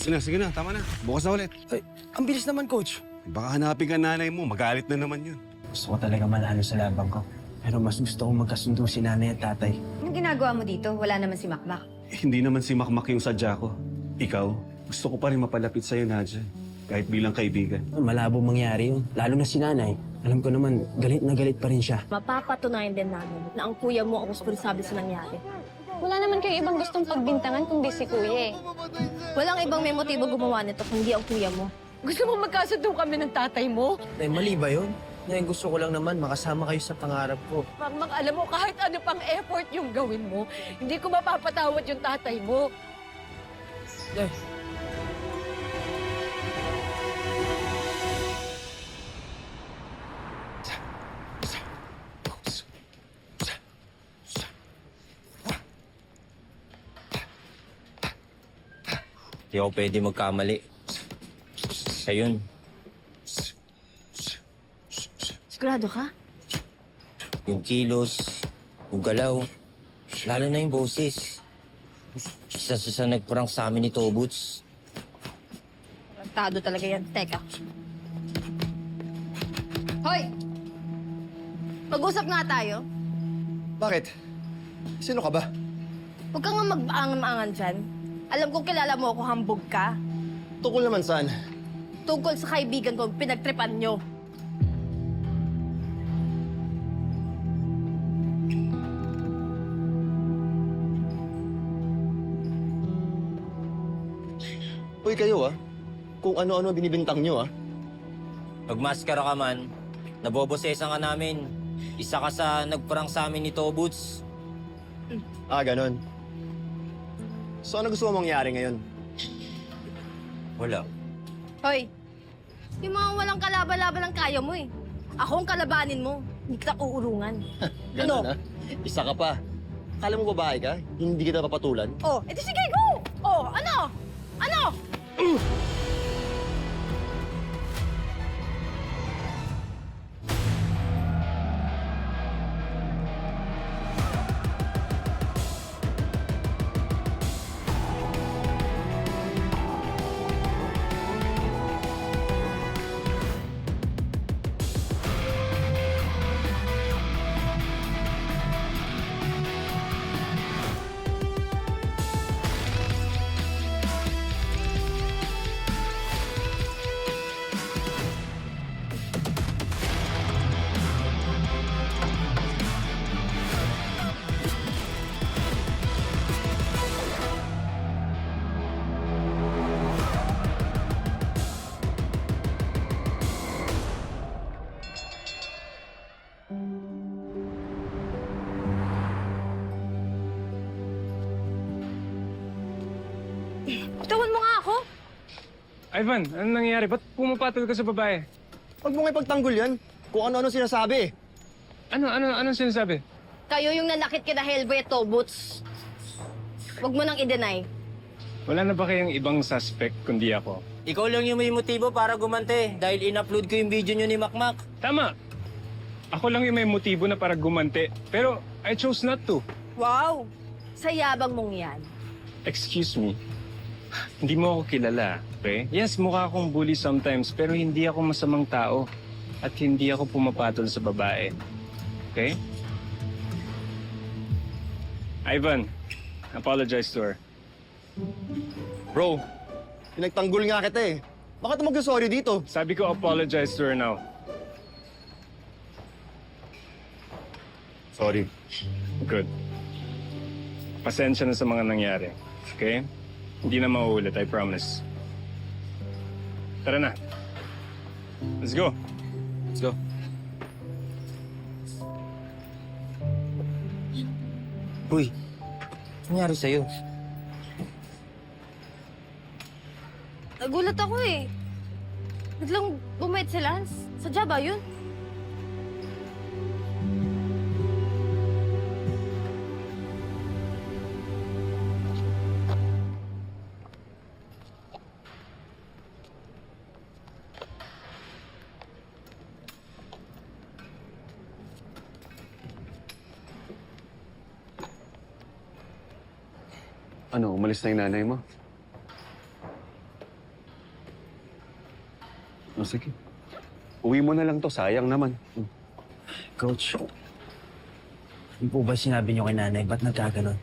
Sige na, tama na. Bukas na ulit. Ay, ang bilis naman, Coach. Baka hanapin ka nanay mo, magalit na naman yun. Gusto ko talaga manalo sa laban ko. Pero mas gusto kong magkasundo si nanay at tatay. Anong ginagawa mo dito? Wala naman si Makmak. Hindi naman si Makmak yung sadya ko. Ikaw, gusto ko pa rin mapalapit sa'yo, Nadja. Kahit bilang kaibigan. Malabo mangyari yun. Lalo na si nanay. Alam ko naman, galit na galit pa rin siya. Mapapatunayan din namin na ang kuya mo ang responsable sa nangyari. Wala naman kayong ibang gustong pagbintangan kundi si Kuya eh. Walang ibang may motibo gumawa nito kundi ang kuya mo. Gusto mo magkasundo kami ng tatay mo? Nay, mali ba yun? Nay, gusto ko lang naman makasama kayo sa pangarap ko. Makmak, alam mo, kahit ano pang effort yung gawin mo, hindi ko mapapatawad yung tatay mo. Nay. Hindi ako pwede magkamali. Ayun. Sigurado ka? Yung kilos, yung galaw, lalo na yung boses. Isa sa nagparang sa amin ni Tobuts. Tarantado talaga yan. Teka. Hoy! Mag-usap nga tayo. Bakit? Sino ka ba? Huwag ka nga magbaangan-maangan dyan. Alam kong kilala mo ako, hambog ka. Tukol naman saan? Tungkol sa kaibigan ko, pinagtripan nyo. Uy, kayo Kung ano-ano binibintang nyo Magmaskara ka man, nabobosesan ka namin. Isa ka sa nagparang sa amin ni Tobuts. Ganon. So ano gusto mo mangyari ngayon? Wala. Hoy! Yung mga walang kalaban-laban lang kaya mo eh. Ako ang kalabanin mo. Hindi kita uurungan. Ganon Isa ka pa. Akala mo babae ka? Hindi kita papatulan? Oh, edi sige, go! Oh, ano? Ano? Tawan mo nga ako. Ivan, ano nangyayari? Ba't pumapatol ka sa babae? Huwag mo nga ipagtanggol yan. Kung ano-ano sinasabi. Anong sinasabi? Kayo yung nanakit kina Hellboy at Tobuts. Huwag mo nang i-deny. Wala na ba kayong ibang suspect kundi ako? Ikaw lang yung may motibo para gumante dahil in-upload ko yung video nyo ni Makmak. Tama! Ako lang yung may motibo na para gumante. Pero I chose not to. Wow! Sa yabang mong yan. Excuse me. Hindi mo ako kilala, okay? Yes, mukha akong bully sometimes, pero hindi ako masamang tao. At hindi ako pumapatol sa babae. Okay? Ivan, apologize to her. Bro, pinagtanggol nga kita Bakit mo mag-sorry dito? Sabi ko apologize to her now. Sorry. Good. Pasensya na sa mga nangyari. Okay? Hindi na mauulit, I promise. Tara na. Let's go. Let's go. Uy, nangyari sa'yo? Nagulat ako eh. Biglang bumait si Lance. Sadya ba yun? Ano, umalis na yung nanay mo? O sige. Uwi mo na lang to, sayang naman. Coach, ano po ba sinabi niyo kay nanay? Ba't nagkaganon?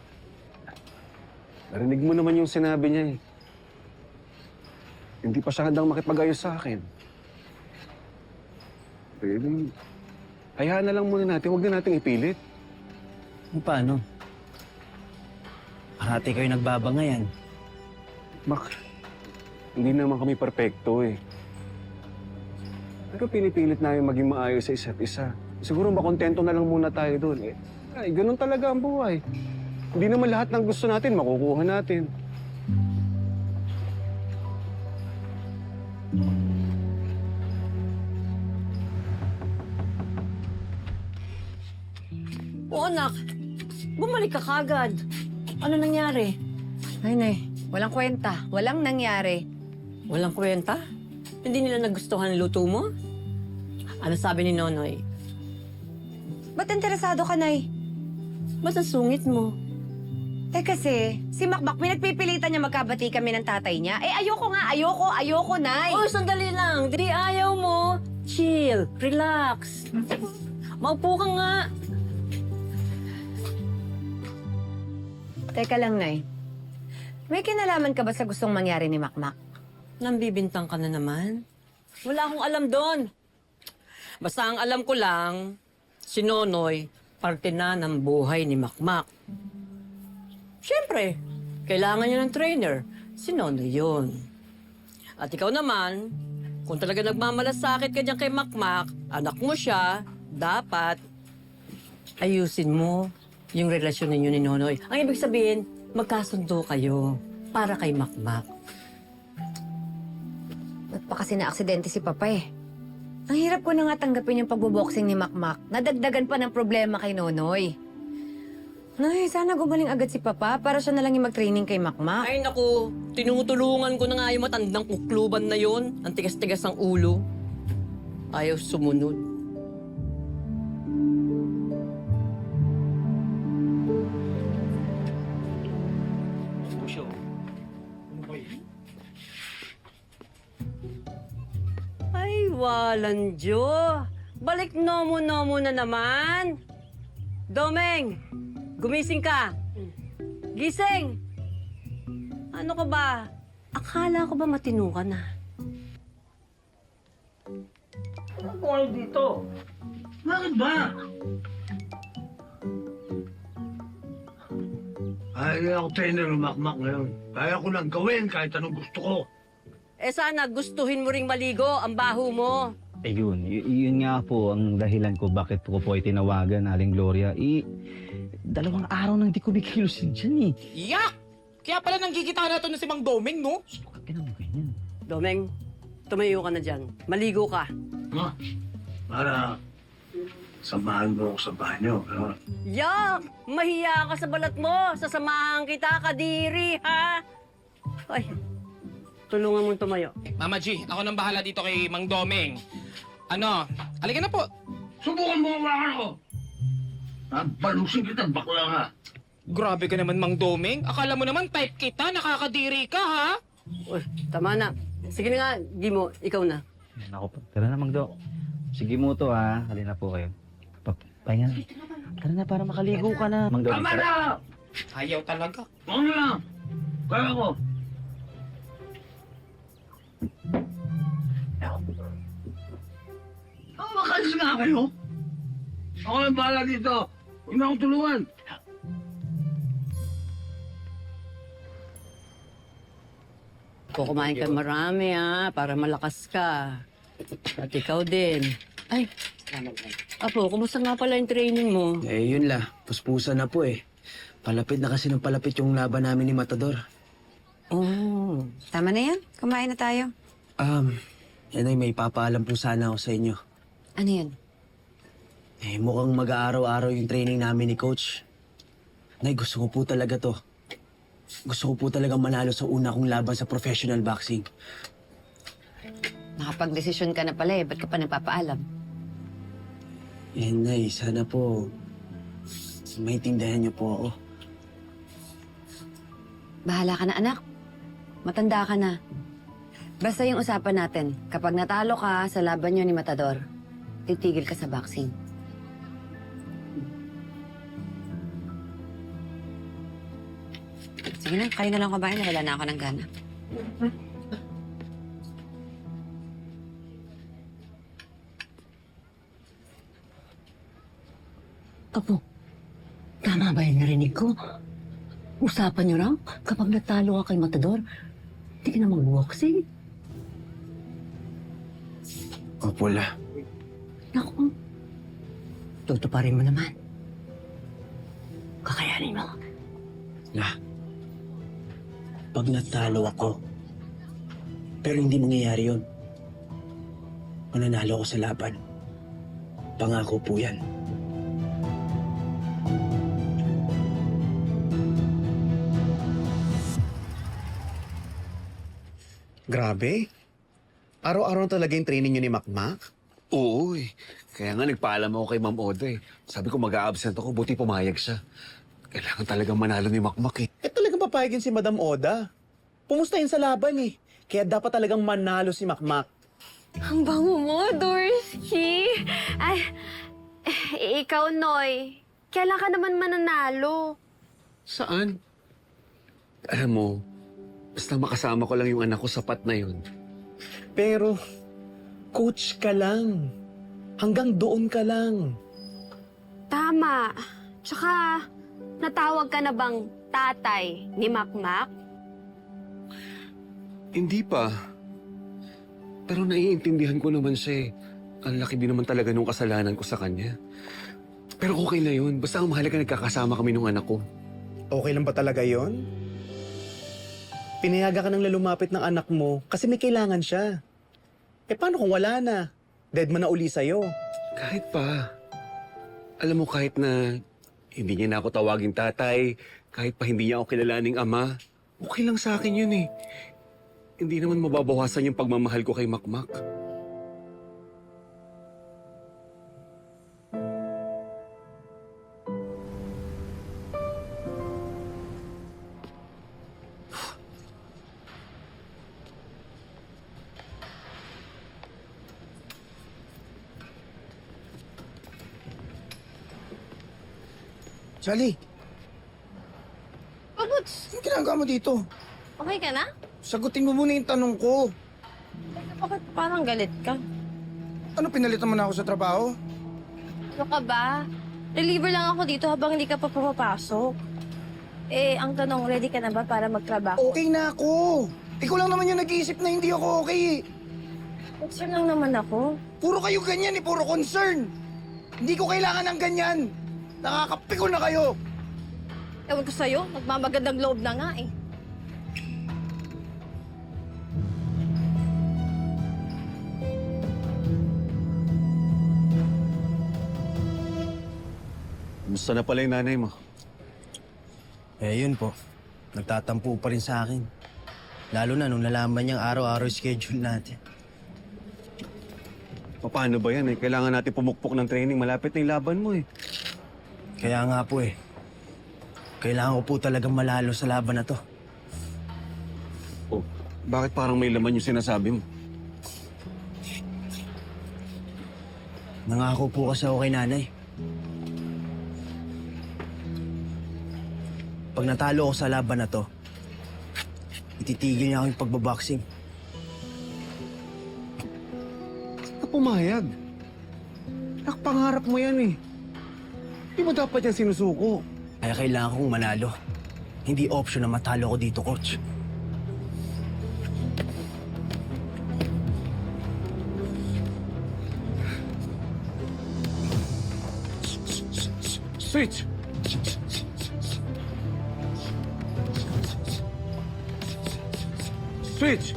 Narinig mo naman yung sinabi niya eh. Hindi pa siya handang makipag-ayos sa akin. Pwede. Hayaan na lang muna natin, huwag na nating ipilit. Paano? Parati kayo nagbabangayan. Mak, hindi naman kami perpekto eh. Pero pinipilit namin maging maayos sa isa't isa. Siguro makontento na lang muna tayo doon eh. Ay, ganun talaga ang buhay. Hindi naman lahat ng gusto natin makukuha natin. O anak, bumalik ka kagad. Ano nangyari? Ay, Nay. Walang kwenta. Walang nangyari. Walang kwenta? Hindi nila nagustuhan ang luto mo? Ano sabi ni Nonoy? Ba't interesado ka, Nay? Ba't ang sungit mo? Eh kasi, si Makmak, pinagpipilitan niya magkabati kami ng tatay niya. Eh ayoko nga, ayoko, Nay. Oh, sandali lang. Di ayaw mo. Chill. Relax. Maupo ka nga. Teka lang, Nay. May kinalaman ka ba sa gustong mangyari ni Makmak? Nambibintang ka na naman? Wala akong alam doon. Basta ang alam ko lang, si Nonoy, parte na ng buhay ni Makmak. Siyempre, kailangan niya ng trainer. Si Nonoy yun. At ikaw naman, kung talaga nagmamalasakit ka dyan kay Makmak, anak mo siya, dapat ayusin mo yung relasyon ninyo ni Nonoy. Ang ibig sabihin, magkasundo kayo para kay Makmak. Ba't pa kasi na-aksidente si Papa eh? Ang hirap ko na nga tanggapin yung pagboboxing ni Makmak. Nadagdagan pa ng problema kay Nonoy. Nay, sana gumaling agad si Papa para siya na lang yung mag-training kay Makmak. Ay naku, tinutulungan ko na nga yung matandang kukluban na yon. Ang tigas-tigas ng ulo. Ayaw sumunod. Ay, walang Diyo. Balik nomo-nomo na naman. Domeng, gumising ka. Gising! Ano ka ba? Akala ko ba matino ka na? Ano kayo dito? Bakit ba? Ay, ako trainer ng Makmak ngayon. Kaya ko lang gawin kahit anong gusto ko. Eh sana gustuhin mo ring maligo ang baho mo. Eh yun nga po ang dahilan ko bakit ko po ay tinawagan, Aling Gloria. 2 araw nang di ko bikilusin dyan eh. Yak! Kaya pala nanggigita na ito na si Mang Domeng, no? Bakit ka naman ganyan? Domeng, tumayo ka na dyan. Maligo ka. Ha? Para samahan mo ako sa banyo. Ha? Yak! Mahiya ka sa balat mo. Sasamahan kita, kadiri, ha? Ay, tulungan mo tumayo. Mama G, ako nang bahala dito kay Mang Domeng. Ano? Halika na po. Subukan mo hawakan ko. Balusin kita, bakla ka. Grabe ka naman, Mang Domeng. Akala mo naman type kita, nakakadiri ka, ha? Uy, tama na. Sige na nga, Gimo, ikaw na. Ako po. Tara na, Magdo. Sige mo to ha. Halina po kayo. Pahinga na. Tara na para makaligo ka na. Magdo. Tama na! Ayaw talaga. Ano lang? Kaya ko. Makalis nga kayo. Ako lang bahala dito. Huwag na akong tulungan. Kukumain ka marami, ha? Para malakas ka. At ikaw din. Ay, Apo, kumusta nga pala yung training mo? Eh, yun la. Puspusan na po eh. Palapit na kasi ng palapit yung laban namin ni Matador. Oh. Tama na yan. Kumain na tayo. Yan ay may papaalam po sana ako sa inyo. Ano yan? Eh, mukhang mag-aaraw-araw yung training namin ni Coach. Nay, gusto ko po talaga to. Gusto ko po talaga manalo sa una kong laban sa professional boxing. Nakapag-desisyon ka na pala eh. Ba't ka pa nagpapaalam? Eh, Nay, sana po maintindihan niyo po ako. Bahala ka na, anak. Matanda ka na. Basta yung usapan natin, kapag natalo ka sa laban nyo ni Matador, titigil ka sa boxing. Sige na, kayo na lang kumain. Wala na ako ng gana. Apo, tama ba yung narinig ko? Usapan niyo raw, kapag natalo ka kay Matador, hindi ka na mag-boxing. Opo, La. Naku, tutuparin mo naman. Kakayanin mo. La, pag natalo ako, pero hindi mangyayari yun. Mananalo ako sa laban. Pangako po yan. Grabe. Araw-araw na talaga yung training niyo ni Makmak? Oo eh. Kaya nga nagpaalam ako kay Ma'am Oda eh. Sabi ko mag-a-absent ako, buti pumayag siya. Kailangan talagang manalo ni Makmak eh. Eh talagang papayag yun si Madam Oda. Pumustahin sa laban eh. Kaya dapat talagang manalo si Makmak. Ang bango mo, Dorsky. Ay, ikaw, Noy. Kailan ka naman mananalo? Saan? Alam mo, basta makasama ko lang yung anak ko, sapat na yun. Pero, coach ka lang. Hanggang doon ka lang. Tama. Tsaka, natawag ka na bang tatay ni Makmak? Hindi pa. Pero naiintindihan ko naman siya eh. Ang laki din naman talaga nung kasalanan ko sa kanya. Pero okay na yun. Basta ang mahalaga nagkakasama kami nung anak ko. Okay lang ba talaga yon? Pinayaga ka nang lalumapit ng anak mo kasi may kailangan siya. Eh paano kung wala na? Dead man na uli sa'yo. Kahit pa. Alam mo, kahit na hindi niya na ako tawaging tatay, kahit pa hindi niya ako kilalaning ama, okay lang sa akin yun eh. Hindi naman mababawasan yung pagmamahal ko kay Makmak. Charlie, Pabuts, anong ginagawa mo dito? okay ka na? Sagutin mo muna yung tanong ko. Bakit parang galit ka? Ano, pinalitan mo na ako sa trabaho? Ano ka ba? Reliever lang ako dito habang hindi ka pa pumapasok. Eh, ang tanong, ready ka na ba para magtrabaho? Okay na ako. Ikaw lang naman yung nag-iisip na hindi ako okay. Concern lang naman ako. Puro kayo ganyan eh, puro concern. Hindi ko kailangan ng ganyan. Nakakapikon na kayo. Ewan ko sa'yo, nagmamagandang loob na nga eh. Kumusta na pala yung nanay mo? Eh, yun po. Nagtatampo pa rin sa akin. Lalo na nung nalaman niyang araw-araw yung schedule natin. Paano ba yan eh? Kailangan natin pumukpok ng training. Malapit na yung laban mo eh. Kaya nga po eh. Kailangan ko po talagang malalo sa laban na to. Oh, bakit parang may laman yung sinasabi mo? Nangako po kasi ako kay nanay. Pag natalo ako sa laban na to, ititigil niya ako yung pagbaboxing. Ka pumayag. Nakpangarap mo yan eh. Hindi mo dapat yan sinusuko. Kaya kailangan kong manalo. Hindi option na matalo ko dito, coach. Switch! Switch!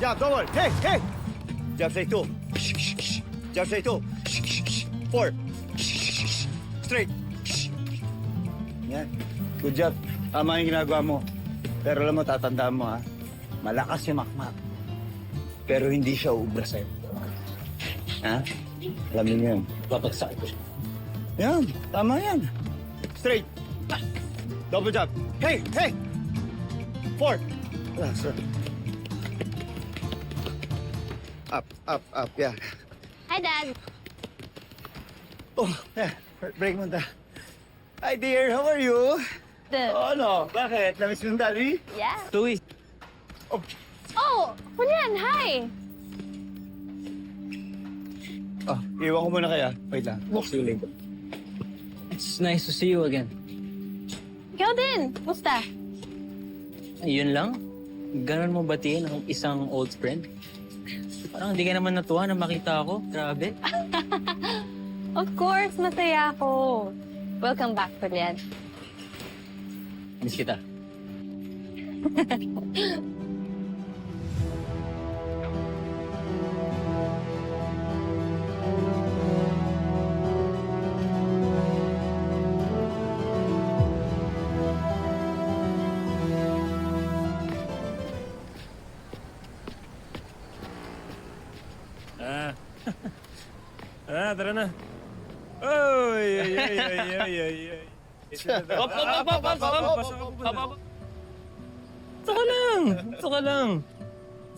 Jab, double. Hey, hey! Jab straight two. Jab straight two. 4. Straight. Yan. Good job. Tama yung ginagawa mo. Pero alam mo, tatandaan mo ha. Malakas si Makmak. Pero hindi siya uubra sa'yo. Ha? Alam niyo yun. Babagsak ko siya. Yan. Tama yan. Straight. Double jump. Hey, hey! 4. Sir. Up, yeah. Hi, Dad. Oh, yeah. Break mo ta. Hi, dear. How are you? Oh, ano? Bakit? Namiss mo yung daddy? Yeah. Chloe, Oh, Julian, hi. Oh, iwan ko muna kaya. Wait lang. it's nice to see you again. Ikaw din. Musta? Yun lang? Ganon mo batiin ang isang old friend? Parang hindi ka naman natuwa na makita ako. Grabe. Of course, masaya ako. Welcome back, Julian. Miss kita. Tara na. Oy, ay. Saka lang.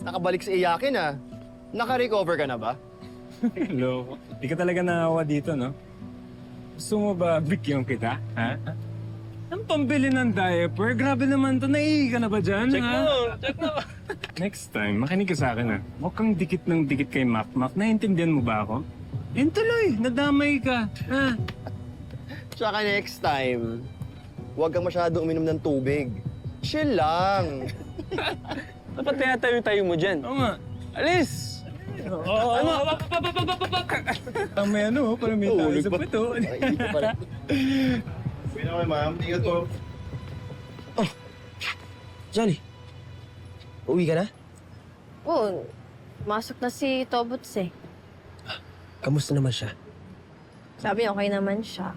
Nakabalik sa iyakin ah. Naka-recover ka na ba? Hello. Di ka talaga naawa dito, no? Gusto mo ba bigyan kita, ha? Ang pambili ng diaper? Grabe naman to. Naiihi ka na ba dyan, Check ha? mo. Next time, makinig ka sa akin, ha? Huwag kang dikit ng dikit kay Makmak. Naiintindihan mo ba ako? Yun tuloy, nadamay ka, ha? Tsaka next time, huwag kang masyadong uminom ng tubig. Chill lang. Dapat tayo mo dyan. Oo nga. Alis! Oo, ano? May ano, parang may tayo sa puto. Ay, hindi ko pala. Sige naman, ma'am. Ingat po. Johnny, uwi ka na? Oo, masok na si Tobots eh. Kamusta naman siya? Sabi okay naman siya.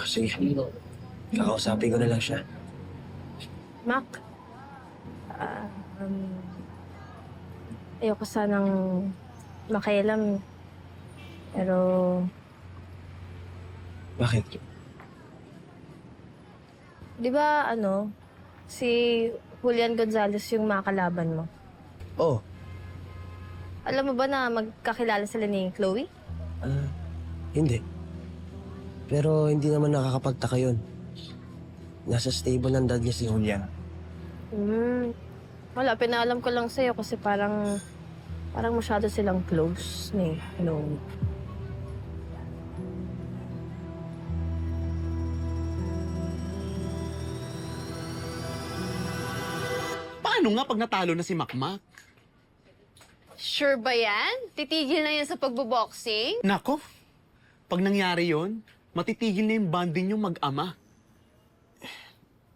Sige, kakausapin ko na lang siya. Mac, ayoko sanang makialam. Pero Bakit? di ba si Julian Gonzalez yung makalaban mo? Oh, Alam mo ba na magkakilala sila ni Chloe? hindi. Pero hindi naman nakakapagtaka yun. Nasa stable ng dad niya si Julian. Wala, pinaalam ko lang sa'yo kasi parang masyado silang close ni Chloe. Paano nga pag natalo na si Makmak? Sure ba yan? Titigil na yan sa pagboboxing? Nako, pag nangyari yon, matitigil na yung bonding yung mag-ama.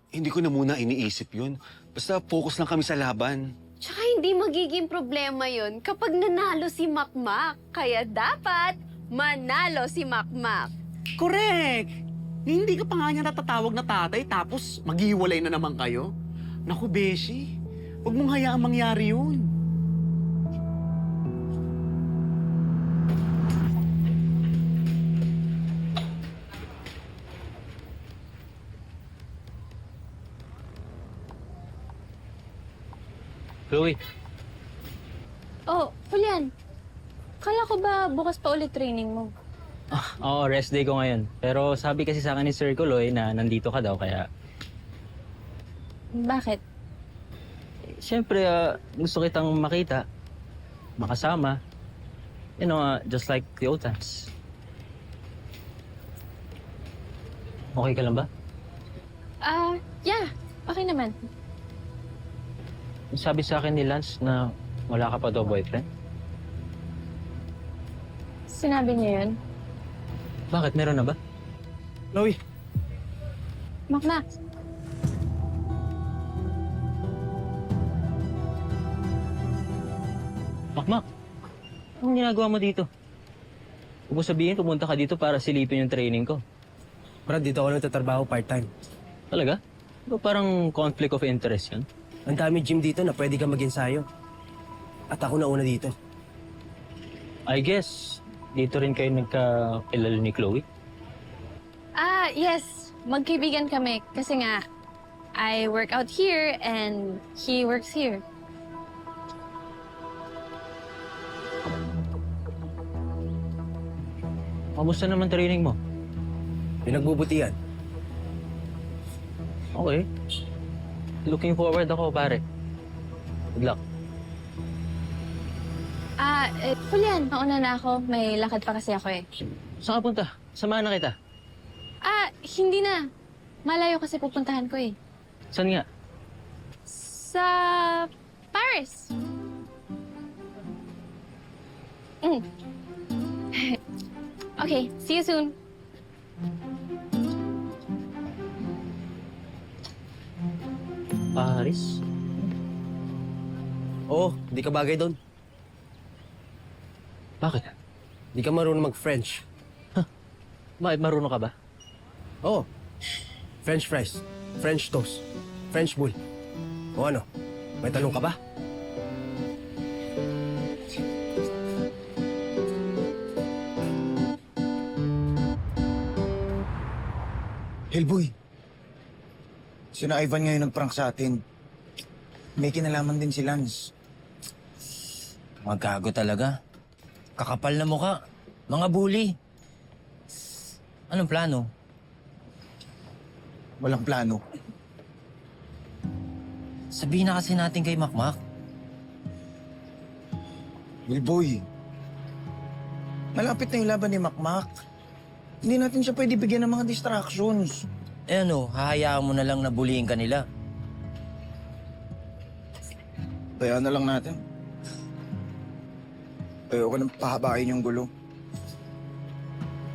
Hindi ko na muna iniisip yun. Basta focus lang kami sa laban. Tsaka hindi magiging problema yun kapag nanalo si Makmak. Kaya dapat manalo si Makmak. Correct! Hindi ka pa nga niya natatawag na tatay tapos maghiwalay na naman kayo. Naku, Beshi, huwag mong hayaang mangyari yun. Chloe, Oh, Julian. Kala ko ba bukas pa ulit training mo? Oo, rest day ko ngayon. Pero sabi kasi sa akin ni Sir Kuloy na nandito ka daw, kaya... Bakit? Siyempre, gusto kitang makita, makasama. You know, just like the old times. Okay ka lang ba? Yeah. Okay naman. Sabi sa akin ni Lance na wala ka pa daw boyfriend. Sinabi niya yun. Bakit? Meron na ba? Chloe, Makmak. Makmak, anong ginagawa mo dito? Huwag mo sabihin pumunta ka dito para silipin yung training ko. Brad, dito ako nagtatrabaho part-time. Talaga? Diba parang conflict of interest yun? Ang dami gym dito na pwede ka mag-ensayo. At ako nauna dito. I guess, dito rin kayo nagkakilala ni Chloe? Yes. Magkaibigan kami. Kasi nga, I work out here and he works here. Kamusta naman training mo? Pinagbubutihan. Okay. Looking forward ako, pare. Good luck. Julian, mauna na ako. May lakad pa kasi ako eh. Saan ka punta? Samahan na kita. Hindi na. Malayo kasi pupuntahan ko eh. Saan nga? Sa Paris. Okay, see you soon. Paris? Oo, di ka bagay doon. Bakit? Di ka marunong mag-French. Bakit marunong ka ba? Oo. French fries, French toast, French bull. O ano, may tanong ka ba? Hellboy, sina Ivan ngayon nagprank sa atin. May kinalaman din si Lance. Magago talaga. Kakapal na mukha. Mga bully. Anong plano? Walang plano. Sabihin na kasi natin kay Makmak. Hellboy, malapit na yung laban ni Makmak. Hindi natin siya pwede bigyan ng mga distractions. Eh ano, hahayaan mo na lang na bullying ka nila. Kaya na lang natin. Ayoko nang pahabain yung gulo.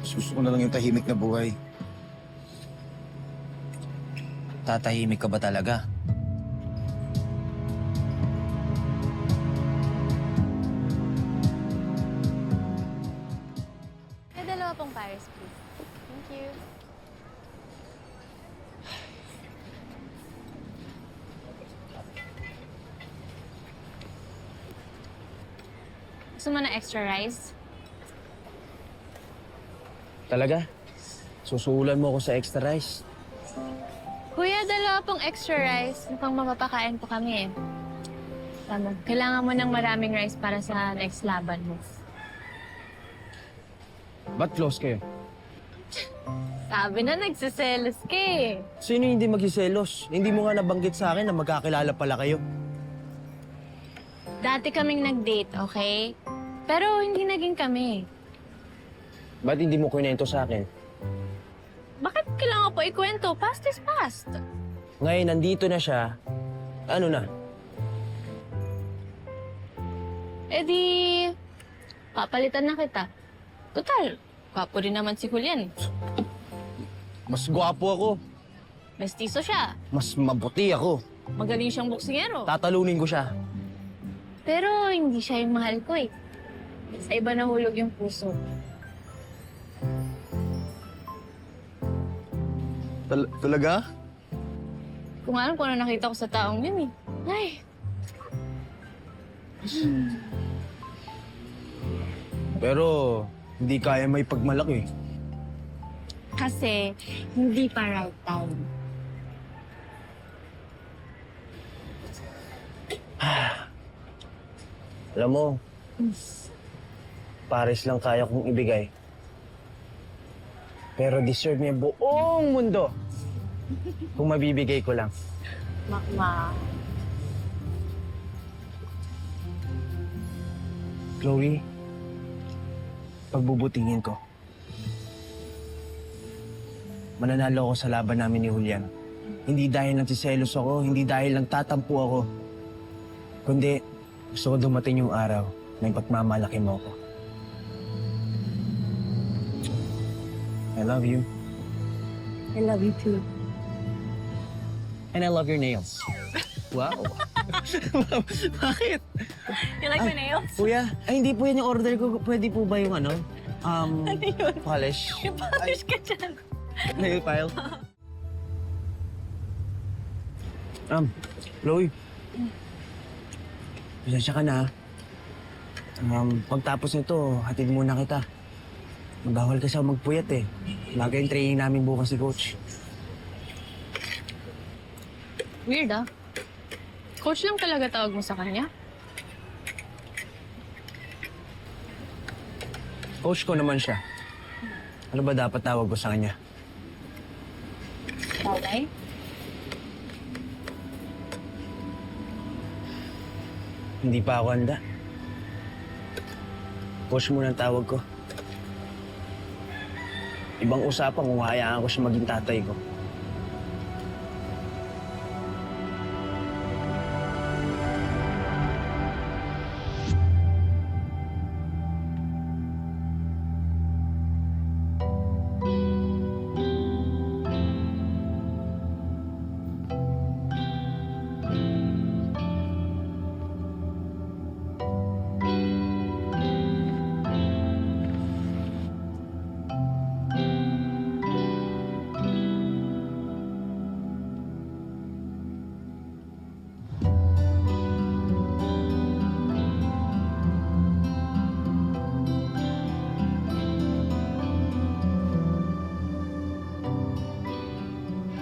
Gusto ko na lang yung tahimik na buhay. Tatahimik ka ba talaga? Dalawa pong Paris, please. Thank you. Gusto mo na extra rice? Talaga? Susulan mo ako sa extra rice. Kuya, dalawa pong extra rice. Mukhang mapapakain po kami eh. Tama. Kailangan mo ng maraming rice para sa next laban mo. Ba't close kayo? Sabi na nagsiselos ka eh. Sino hindi magsiselos? Hindi mo nga nabanggit sa akin na magkakilala pala kayo. Dati kaming nag-date, okay? Pero hindi naging kami. Ba't hindi mo kwento sa akin? Bakit kailangan po ikwento? Past is past. Ngayon, nandito na siya. Ano na? Eh di, papalitan na kita. Total, gwapo rin naman si Julian. Mas gwapo ako. Mestizo siya. Mas mabuti ako. Magaling siyang boksingero. Tatalunin ko siya. Pero hindi siya yung mahal ko eh. Sa iba nahulog yung puso. Talaga? Kung alam kung ano nakita ko sa taong yun eh. Ay. Pero, hindi kaya may pagmalaki. Kasi, hindi pa right time. Alam mo, Paris lang kaya kong ibigay. Pero deserve niya buong mundo kung mabibigay ko lang. Makma. Chloe, pagbubutingin ko. Mananalo ako sa laban namin ni Julian. Hindi dahil nagsiselos ako, hindi dahil lang tatampo ako. Kundi gusto ko dumating yung araw na ipagmamalaki mo ako. I love you. I love you too. And I love your nails. Wow. Bakit? You like my nails? Kuya, ay hindi po yan yung order ko. Pwede po ba yung ano? Polish? Yung polish ka dyan. Nail file? Chloe. Pasensya ka na. Pagtapos nito, hatid muna kita. Magbawal kasi ako magpuyat eh. Umaga yung training namin bukas si Coach. Weird ah. Coach lang talaga tawag mo sa kanya? Coach ko naman siya. Ano ba dapat tawag ko sa kanya? Okay. Hindi pa ako handa. Coach muna ang tawag ko. Ibang usapan kung hayaan ko siya maging tatay ko.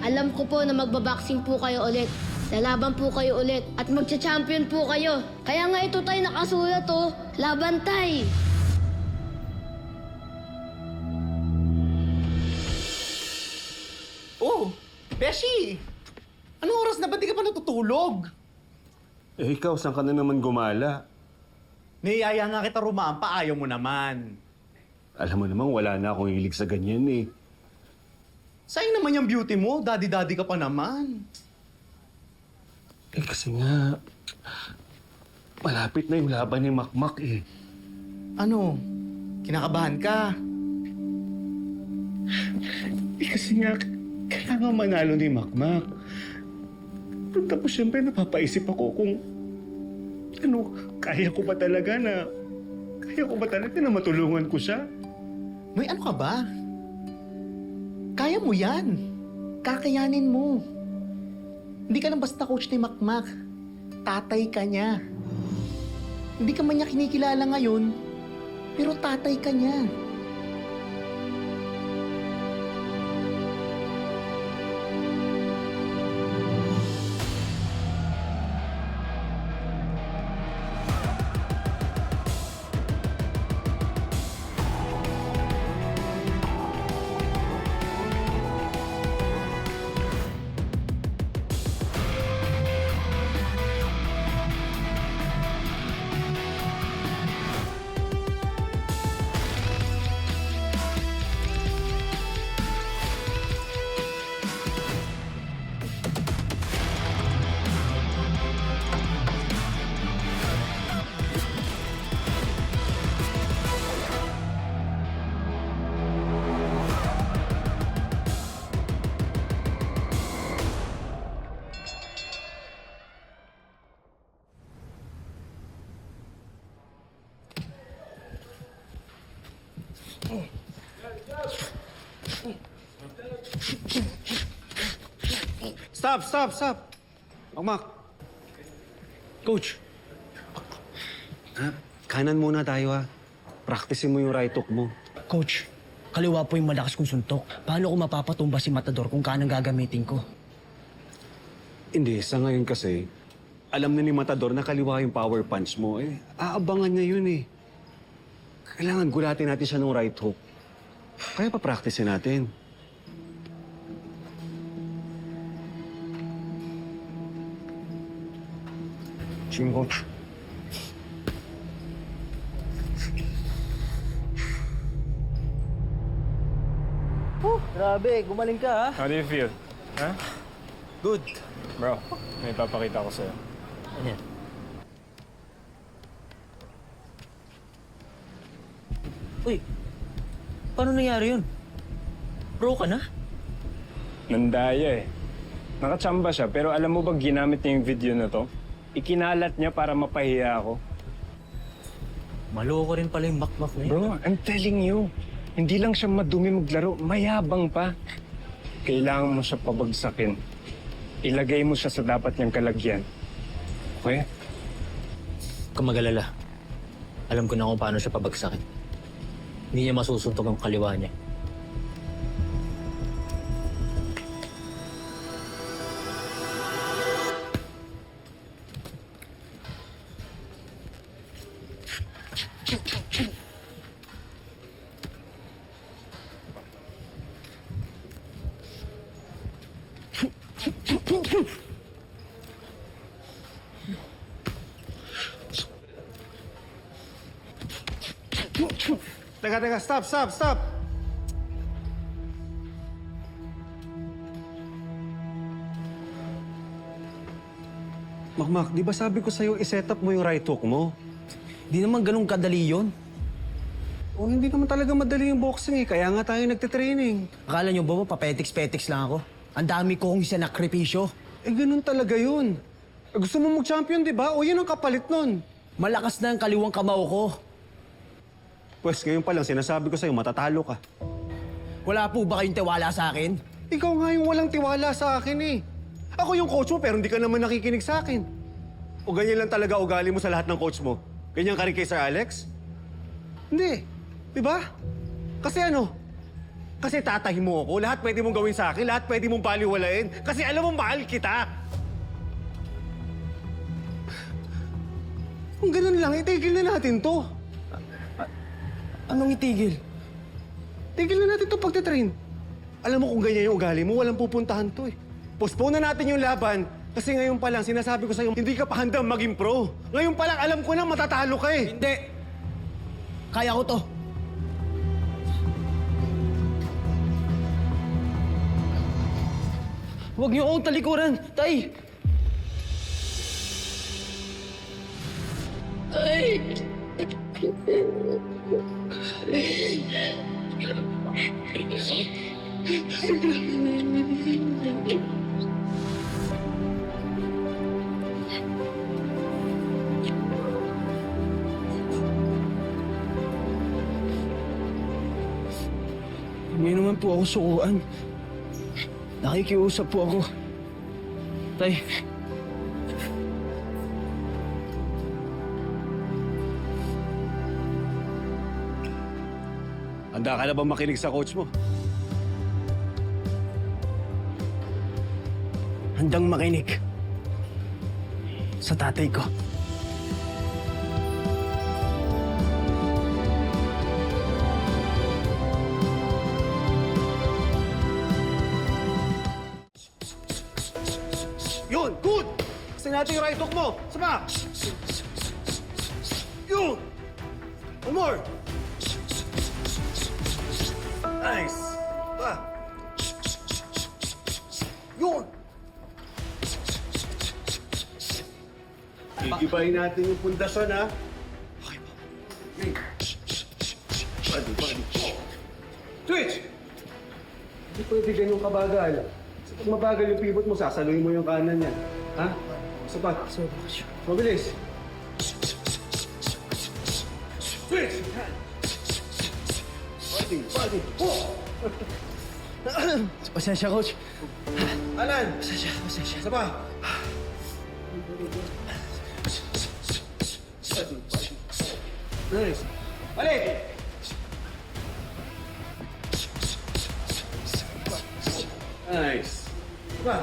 Alam ko po na magbaboxing po kayo ulit. Lalaban po kayo ulit at magcha-champion po kayo. Kaya nga ito tayo nakasulat oh, laban tay. Oh, Beshi! Anong oras na ba di ka pa natutulog? Eh ikaw, saan ka na naman gumala? Niyaya nga kita rumampa, ayaw mo naman. Alam mo namang wala na akong hilig sa ganyan eh. Sayang naman yung beauty mo, daddy-daddy ka pa naman. Eh kasi nga, malapit na yung laban ni Makmak eh. Ano? Kinakabahan ka? Eh kasi nga, kailangan manalo ni Makmak. Pero tapos siyempre napapaisip ako kung kaya ko ba talaga na matulungan ko siya? May ano ka ba? Kaya mo yan. Kakayanin mo. Hindi ka lang basta coach ni Makmak. Tatay ka niya. Hindi ka man niya kinikilala ngayon, pero tatay ka niya. Stop! Makmak! Coach! Ha? Kanan muna tayo ha. Practicein mo yung right hook mo. Coach, kaliwa po yung malakas kong suntok. Paano ko mapapatumba si Matador kung kanang gagamitin ko? Hindi, sa ngayon kasi, alam na ni Matador na kaliwa yung power punch mo. Eh, aabangan niya yun eh. Kailangan gulatin natin siya ng right hook. Kaya pa-practicein natin. Sige, Coach. Grabe, gumaling ka ha? How do you feel? Ha? Good. Bro, may papakita ko sa'yo. Ano yan? Uy, paano nangyari yun? Pro ka na? Nandaya eh. Nakachamba siya, pero alam mo ba ginamit niya yung video na to? Ikinalat niya para mapahiya ako. Maloko rin pala yung Makmak na yun. Bro, I'm telling you, hindi lang siya madumi maglaro, mayabang pa. Kailangan mo siya pabagsakin. Ilagay mo siya sa dapat niyang kalagyan. Okay? Kung mag-alala, alam ko na kung paano siya pabagsakin. Hindi niya masusuntok ang kaliwa niya. Teka, stop! Makmak, di ba sabi ko sa'yo i-set up mo yung right hook mo? Di naman ganun kadali yun. O hindi naman talaga madali yung boxing eh, kaya nga tayo nagtitraining. Akala nyo ba papetiks-petiks lang ako? Ang dami kong sinakripisyo. Eh ganun talaga yun. Gusto mo mag-champion, di ba? O yun ang kapalit nun. Malakas na ang kaliwang kamao ko. Pwes, ngayon pa lang sinasabi ko sa'yo, matatalo ka. Wala po ba kayong tiwala sa akin? Ikaw nga yung walang tiwala sa akin eh. Ako yung coach mo pero hindi ka naman nakikinig sa akin. O ganyan lang talaga ugali mo sa lahat ng coach mo? Ganyan ka rin kay Sir Alex? Hindi. Di ba? Kasi ano? Kasi tatay mo ako. Lahat pwede mong gawin sa akin. Lahat pwede mong baliwalain. Kasi alam mo, mahal kita. Kung ganun lang, itigil na natin to. Anong itigil? Tigil na natin to pagtitrain. Alam mo kung ganyan yung ugali mo, walang pupuntahan to eh. Postpone na natin yung laban kasi ngayon pa lang sinasabi ko sa'yo, hindi ka pa handang maging pro. Ngayon pa lang alam ko na matatalo ka eh. Hindi! Kaya ko to. Huwag niyo akong talikuran, Tay! Hindi naman po ako sukuan. Nakikiusap po ako. Tay, Handa ka na ba makinig sa coach mo? handang makinig sa tatay ko. Yun! Good! Kasi natin yung right hook mo! Sama! Yun! One more! Nice! Yun! Igibayin natin yung pundasyon, ha? Okay pa. Body. Switch! Hindi pwede ganyan kabagal. Kasi pag mabagal yung pivot mo, sasaluhin mo yung kanan niya. Ha? Sapat. Mabilis. Switch! Body. Pasensya, Coach. Alan! Pasensya. Isa pa. Nice. Balik! Nice. Isa pa.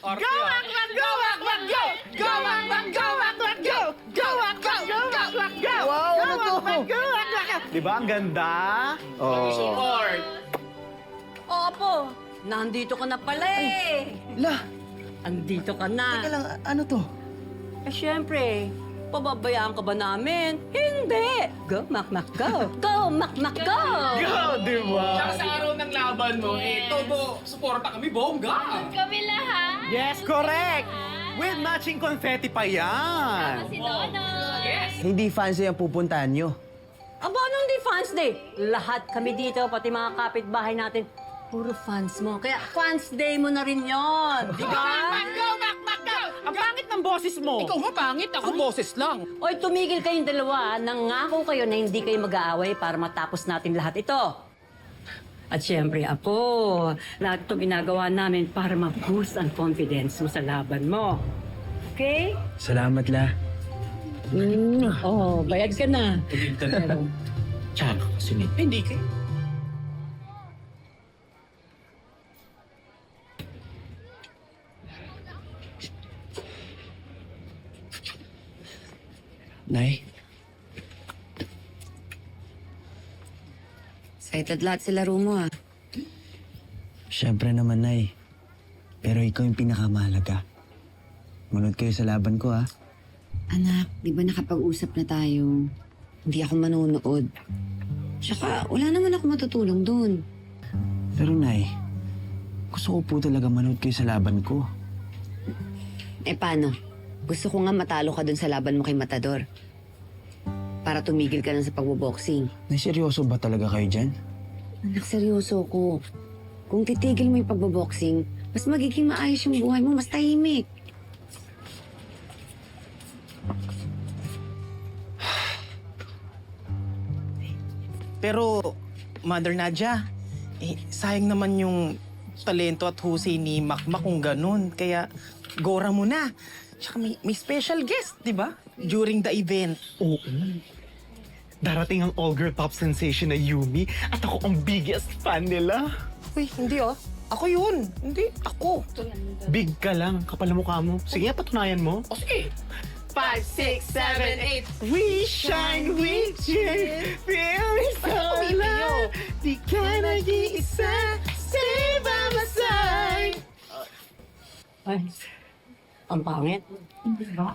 arte ah. Wow, ano to? Di ba ang ganda? Oh. Support! Opo, nandito ka na pala eh. La, Andito ka na. teka lang, ano to? Eh, syempre, pababayaan ka ba namin? Hindi! Go, Makmak, go! Go, Makmak, go! Go, di ba? Tsaka sa araw ng laban mo, todo suporta kami, bongga! Kami lahat. Yes, correct! With matching confetti pa yan! Si Nonoy. Hindi fancy ang pupuntahan nyo. Aba, nung di fans day, lahat kami dito, pati mga kapitbahay natin, puro fans mo. Kaya fans day mo na rin yon, di ba? Ang pangit ng boses mo! Ikaw nga pangit, ako boses lang. Oy, tumigil kayong dalawa. Nangako kayo na hindi kayo mag-aaway para matapos natin lahat ito. At syempre, Apo, lahat ito ginagawa namin para ma-boost ang confidence mo sa laban mo. Okay? Salamat, La. Oh, bayad ka na. Tsaka kasi Hindi kayo. Nay, Excited lahat sa laro mo ah. syempre naman, Nay. Pero ikaw yung pinakamahalaga. Munod kayo sa laban ko, ha? Anak, di ba nakapag-usap na tayo? Hindi ako manonood. Tsaka, wala naman ako matutulong doon. Pero, Nay, gusto ko po talaga manood kayo sa laban ko. Eh paano? Gusto ko nga matalo ka doon sa laban mo kay Matador. Para tumigil ka lang sa pagboboxing. Nay, seryoso ba talaga kayo dyan? Anak, seryoso ko. Kung titigil mo yung pagboboxing, mas magiging maayos yung buhay mo, mas tahimik. Pero, Mother Nadia, sayang naman yung talento at husay ni Makmak kung ganun. Kaya, gora mo na. Tsaka may special guest, di ba? During the event. Oo. Darating ang all-girl pop sensation na Yumi at ako ang biggest fan nila. Uy, hindi oh. Ako yun. Hindi, ako. Big ka lang, kapal na mukha mo. Sige, patunayan mo. O sige. 5, 6, 7, 8. We shine, we shine, feeling so alive. Di ka nag-iisa, stay by my side. Ay, ang pangit. Hindi ba?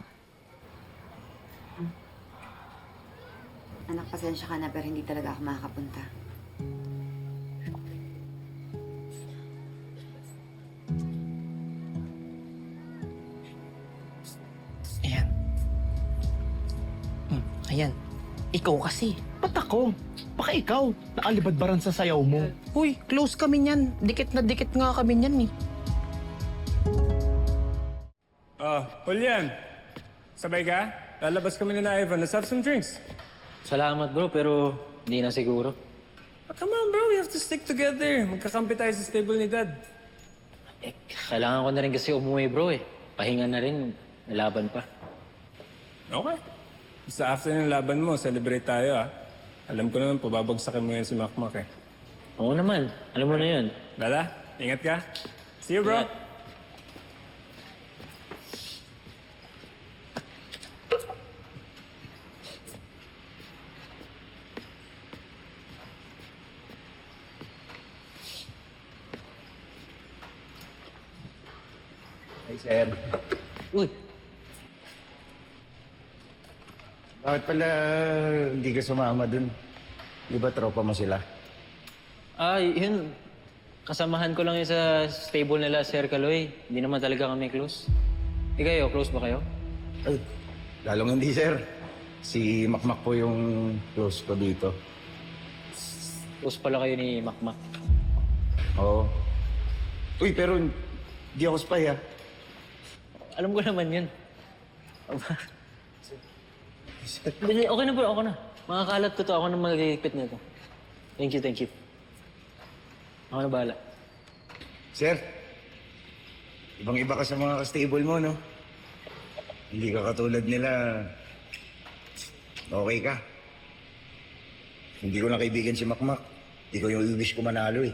Anak, pasensya ka na pero hindi talaga ako makakapunta. Ayan. Ayan. Ikaw kasi. Ba't ako? Baka ikaw, naalibadbaran sa sayaw mo. Uy, close kami niyan. Dikit na dikit nga kami niyan eh. Julian, sabay ka? Lalabas kami na Ivan. Let's have some drinks. Salamat bro, pero hindi na siguro. Come on bro, we have to stick together. Magkakampi tayo sa stable ni Dad. Kailangan ko na rin kasi umuwi bro eh. Pahinga na rin, laban pa. Okay. Basta after ng laban mo, celebrate tayo ah. Alam ko naman, pababagsakin mo yan si Makmak eh. Oo naman, alam mo na yun. Lala, ingat ka. See you bro. Ingat. Hey, sir. Uy, Bakit pala hindi ka sumama dun? Di ba tropa mo sila? yun. Kasamahan ko lang yun sa stable nila, Sir Kaloy. Hindi naman talaga kami close. Kayo, close ba kayo? Ay, lalong hindi, sir. Si Makmak po yung close ko dito. Close pala kayo ni Makmak. Oo. Uy, pero hindi ako spy, ah. Alam ko naman yun. Hindi, okay na bro, okay na. Makakalat ko to, ako na magigipit nito. Thank you. Ako na bahala. Sir, ibang-iba ka sa mga ka-stable mo, no? Hindi ka katulad nila. Okay ka. Hindi ko na kaibigan si Makmak. Ikaw yung wish ko manalo, eh.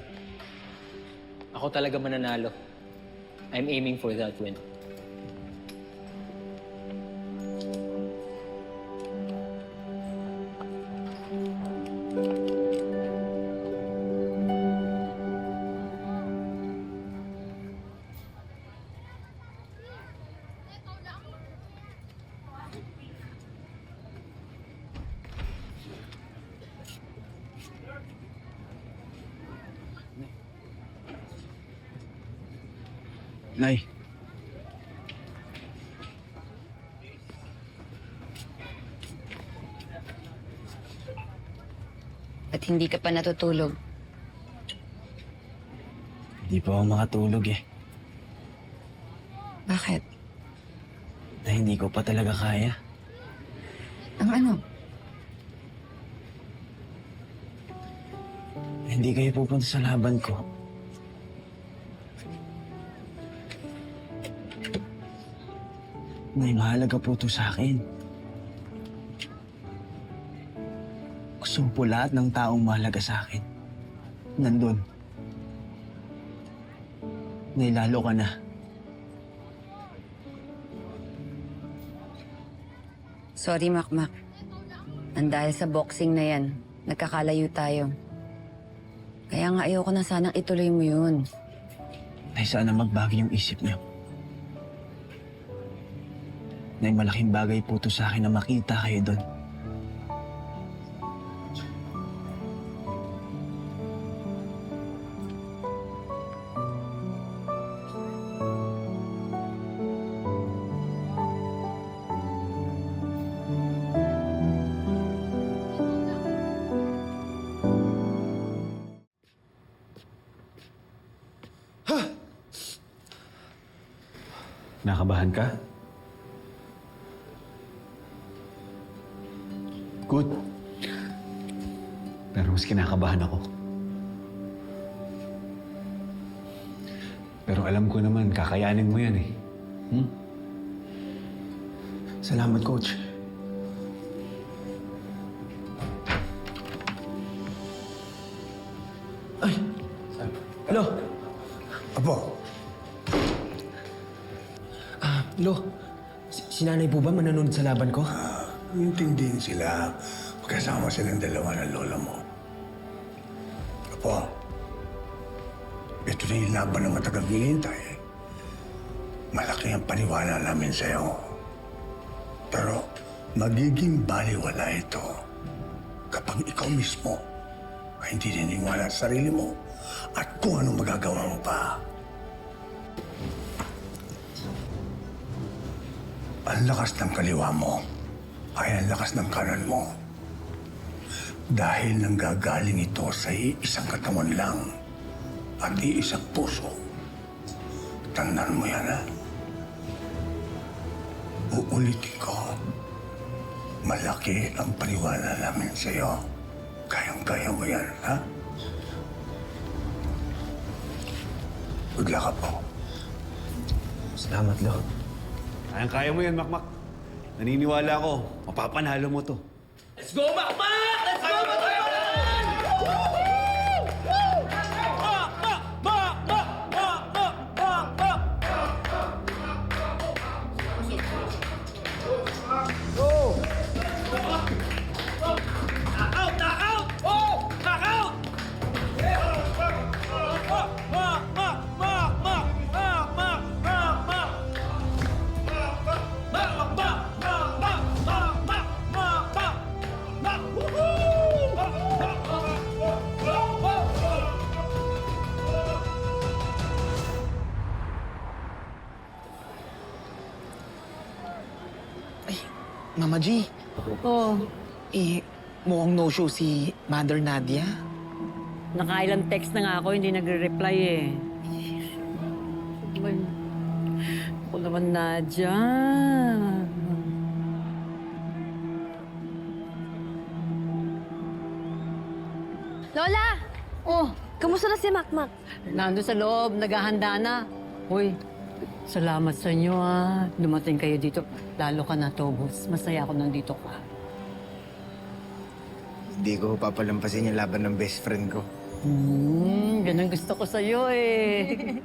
Ako talaga mananalo. I'm aiming for that win. Nay, At hindi ka pa natutulog. di pa ako makatulog eh. Bakit? Na hindi ko pa talaga kaya. Ang ano? Hindi kayo pupunta sa laban ko. Nay, mahalaga po ito sa akin. Gusto ko po lahat ng taong mahalaga sa akin. Nandun. Nay, lalo ka na. Sorry, Makmak. Ang dahil sa boxing na yan, nagkakalayo tayo. Kaya nga ayoko na sanang ituloy mo yun. Nay, sana magbago yung isip niyo. Nay, malaking bagay po ito sa akin na makita kayo doon. Nakabahan ka? Good. Pero mas kinakabahan ako. Pero alam ko naman, kakayanin mo yan eh. Salamat, Coach. Ay! Lo! Apo, Lo, si nanay po ba manonood sa laban ko? intindihin sila. Magkasama silang dalawa ng lola mo. Apo, ito na yung laban na matagal hinihintay. Malaki ang paniwala namin sa'yo. Pero magiging baliwala ito kapag ikaw mismo ay hindi naniniwala sa sarili mo at kung anong magagawa mo pa. Ang lakas ng kaliwa mo ay ang lakas ng kanan mo. Dahil nanggagaling ito sa iisang katawan lang at iisang puso. Tandaan mo yan, ha? Uulitin ko. Malaki ang paniwala namin sa'yo. Kayang-kaya mo yan, ha? Good luck po. Salamat, Lo. Kayang-kaya mo yan, Makmak. Naniniwala ako, mapapanalo mo to. Let's go, Makmak! Let's go, Makmak! Mama G, Oh, mukhang no-show si Mother Nadia. nakailang text na nga ako, hindi nagre-reply eh. Ako naman, Nadia. Lola! Oh, kamusta na si Makmak? Nandun sa loob, naghahanda na. Uy, salamat sa inyo Dumating kayo dito. Lalo ka na, Tobos. Masaya ako nandito ka. Hindi ko papalampasin yung laban ng best friend ko. Ganun gusto ko sa'yo eh.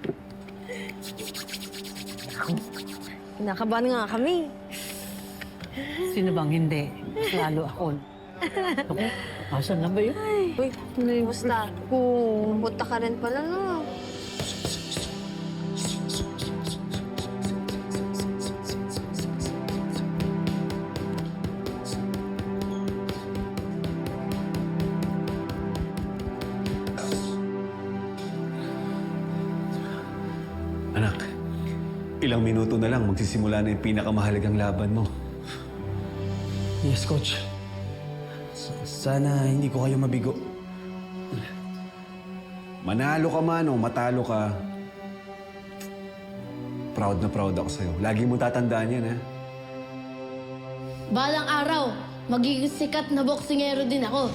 Kinakabahan nga kami. Sino bang hindi? Mas lalo ako. Ako, asan na ba yun? Uy, basta. Punta ka rin pala, no? Anak, ilang minuto na lang magsisimula na yung pinakamahalagang laban mo. Yes, Coach. Sana hindi ko kayo mabigo. Manalo ka man o matalo ka, proud na proud ako sa'yo. Lagi mo tatandaan yan, ha? Balang araw, magiging sikat na boksingero din ako.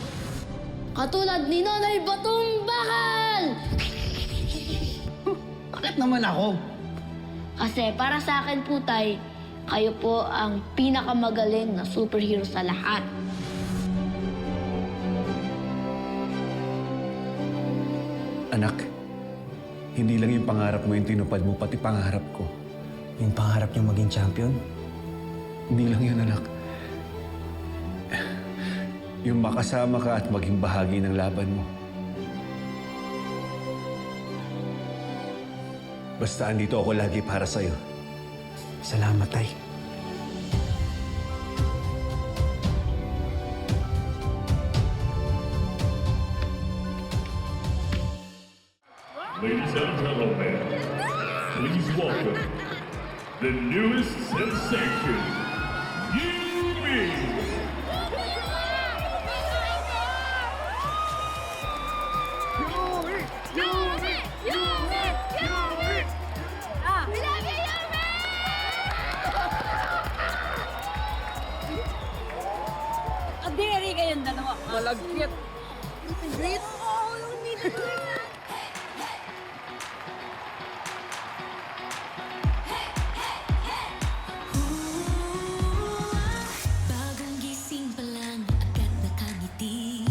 Katulad ni Nonoy Batong Bakal! Bakit naman ako? Kasi para sa akin po, Tay, kayo po ang pinakamagaling na superhero sa lahat. Anak, hindi lang yung pangarap mo yung tinupad mo, pati pangarap ko. Yung pangarap niyo maging champion? Hindi lang yun, anak. Yung makasama ka at maging bahagi ng laban mo. Basta andito ako lagi para sa'yo. Salamat, Tay. Ladies and gentlemen, please welcome the newest sensation, Yumi! Adiri kayong dalawa. Malagkit. Great. Oo, hindi na Bagong gising pa lang, agad nakangiti.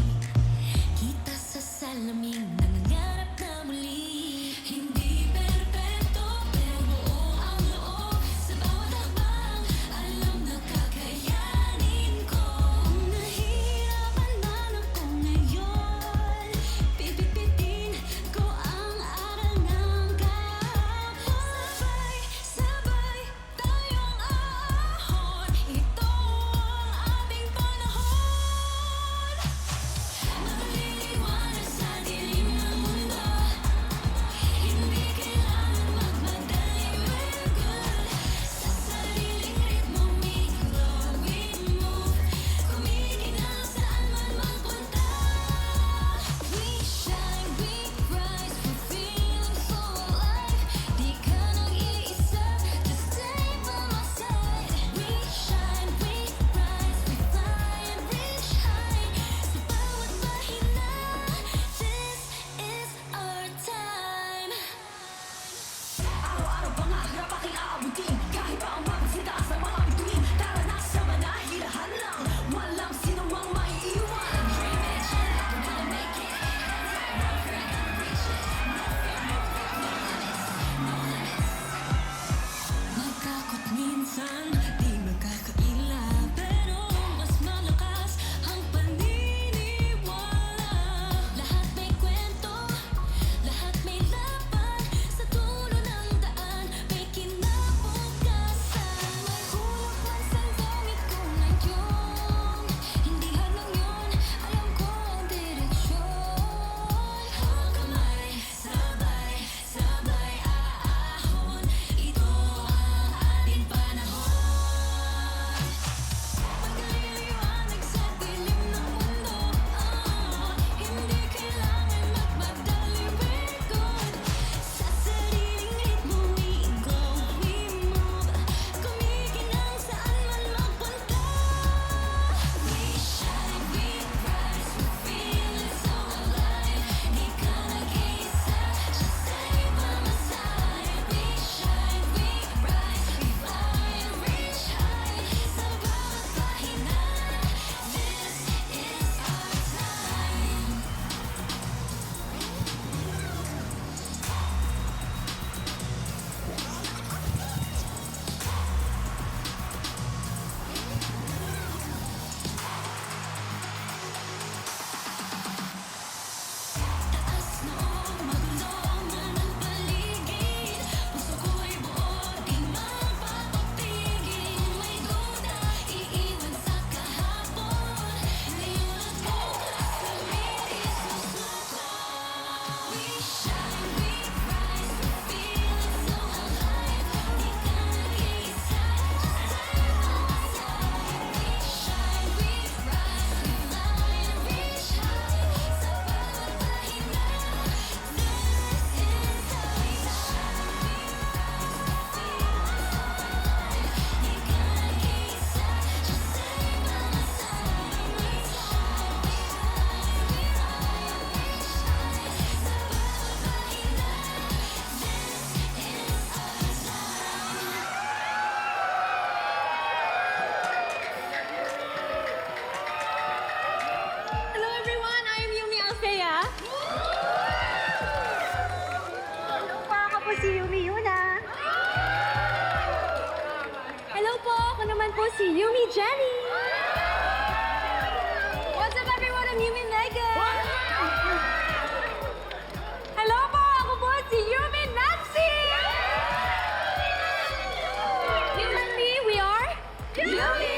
Kita sa salamin, nangangarap na muli. Hindi perpekto, pero buo ang loob. Sa bawat hakbang, alam na kakayanin ko. Kung nahihirapan man ako ngayon, pipit-pitin Yumi Jenny! What's up everyone? I'm Yumi Megan! Hello po! Ako po si Yumi Nancy! You and me, we are Yumi!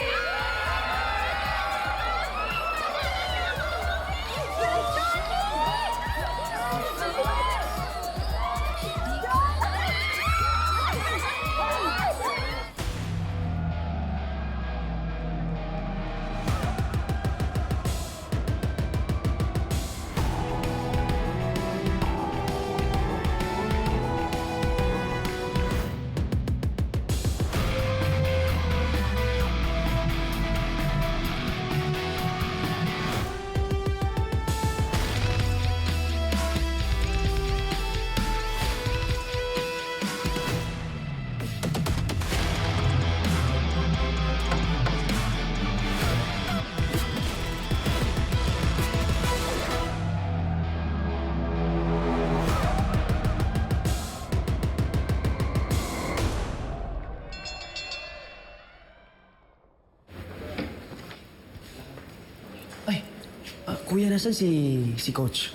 Kuya, nasan si Coach?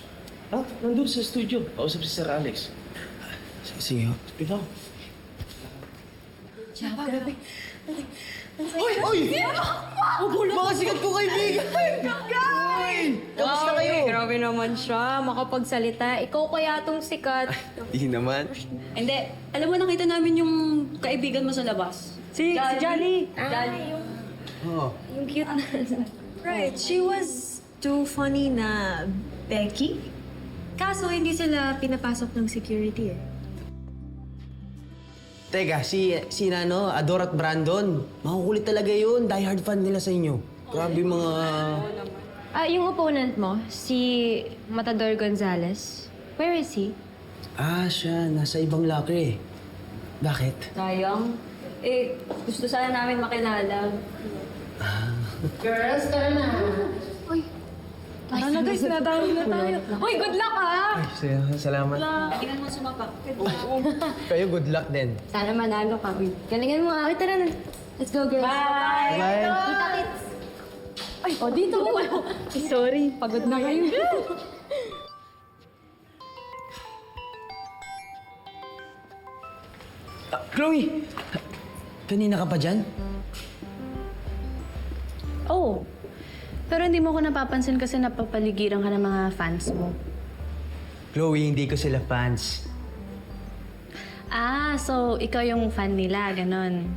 Nandun sa studio. Pausap si Sir Alex. Sige, Pito. Uy! Mga sikat ko kaibigan! Kamusta kayo? Grabe naman siya. Makapagsalita. Ikaw kaya tong sikat. Di naman. Hindi. Alam mo, nakita namin yung kaibigan mo sa labas. Si Jolly. Jolly. Oh. Yung cute na. Right, she was too funny na Becky. Kaso hindi sila pinapasok ng security eh. Teka, si Nano, Ador at Brandon. Makukulit talaga yun. Die hard fan nila sa inyo. Grabe mga... Yung opponent mo, si Matador Gonzalez, where is he? Siya. Nasa ibang locker eh. Bakit? Sayang. Gusto sana namin makilala. Girls, tara na. Uy. Tara na guys, nadalo na tayo. Uy, good luck ha! Salamat. Galingan mo sumapak. Kayo, good luck din. Sana manalo ka. Galingan mo nga. Tara na. Let's go, girls. Bye! Bye. Kita kits! Ay, dito ko. Sorry, pagod na kayo. Chloe! Kanina ka pa dyan? Oh. Pero hindi mo ko napapansin kasi napapaligiran ka ng mga fans mo. Chloe, hindi ko sila fans. So ikaw yung fan nila, ganon.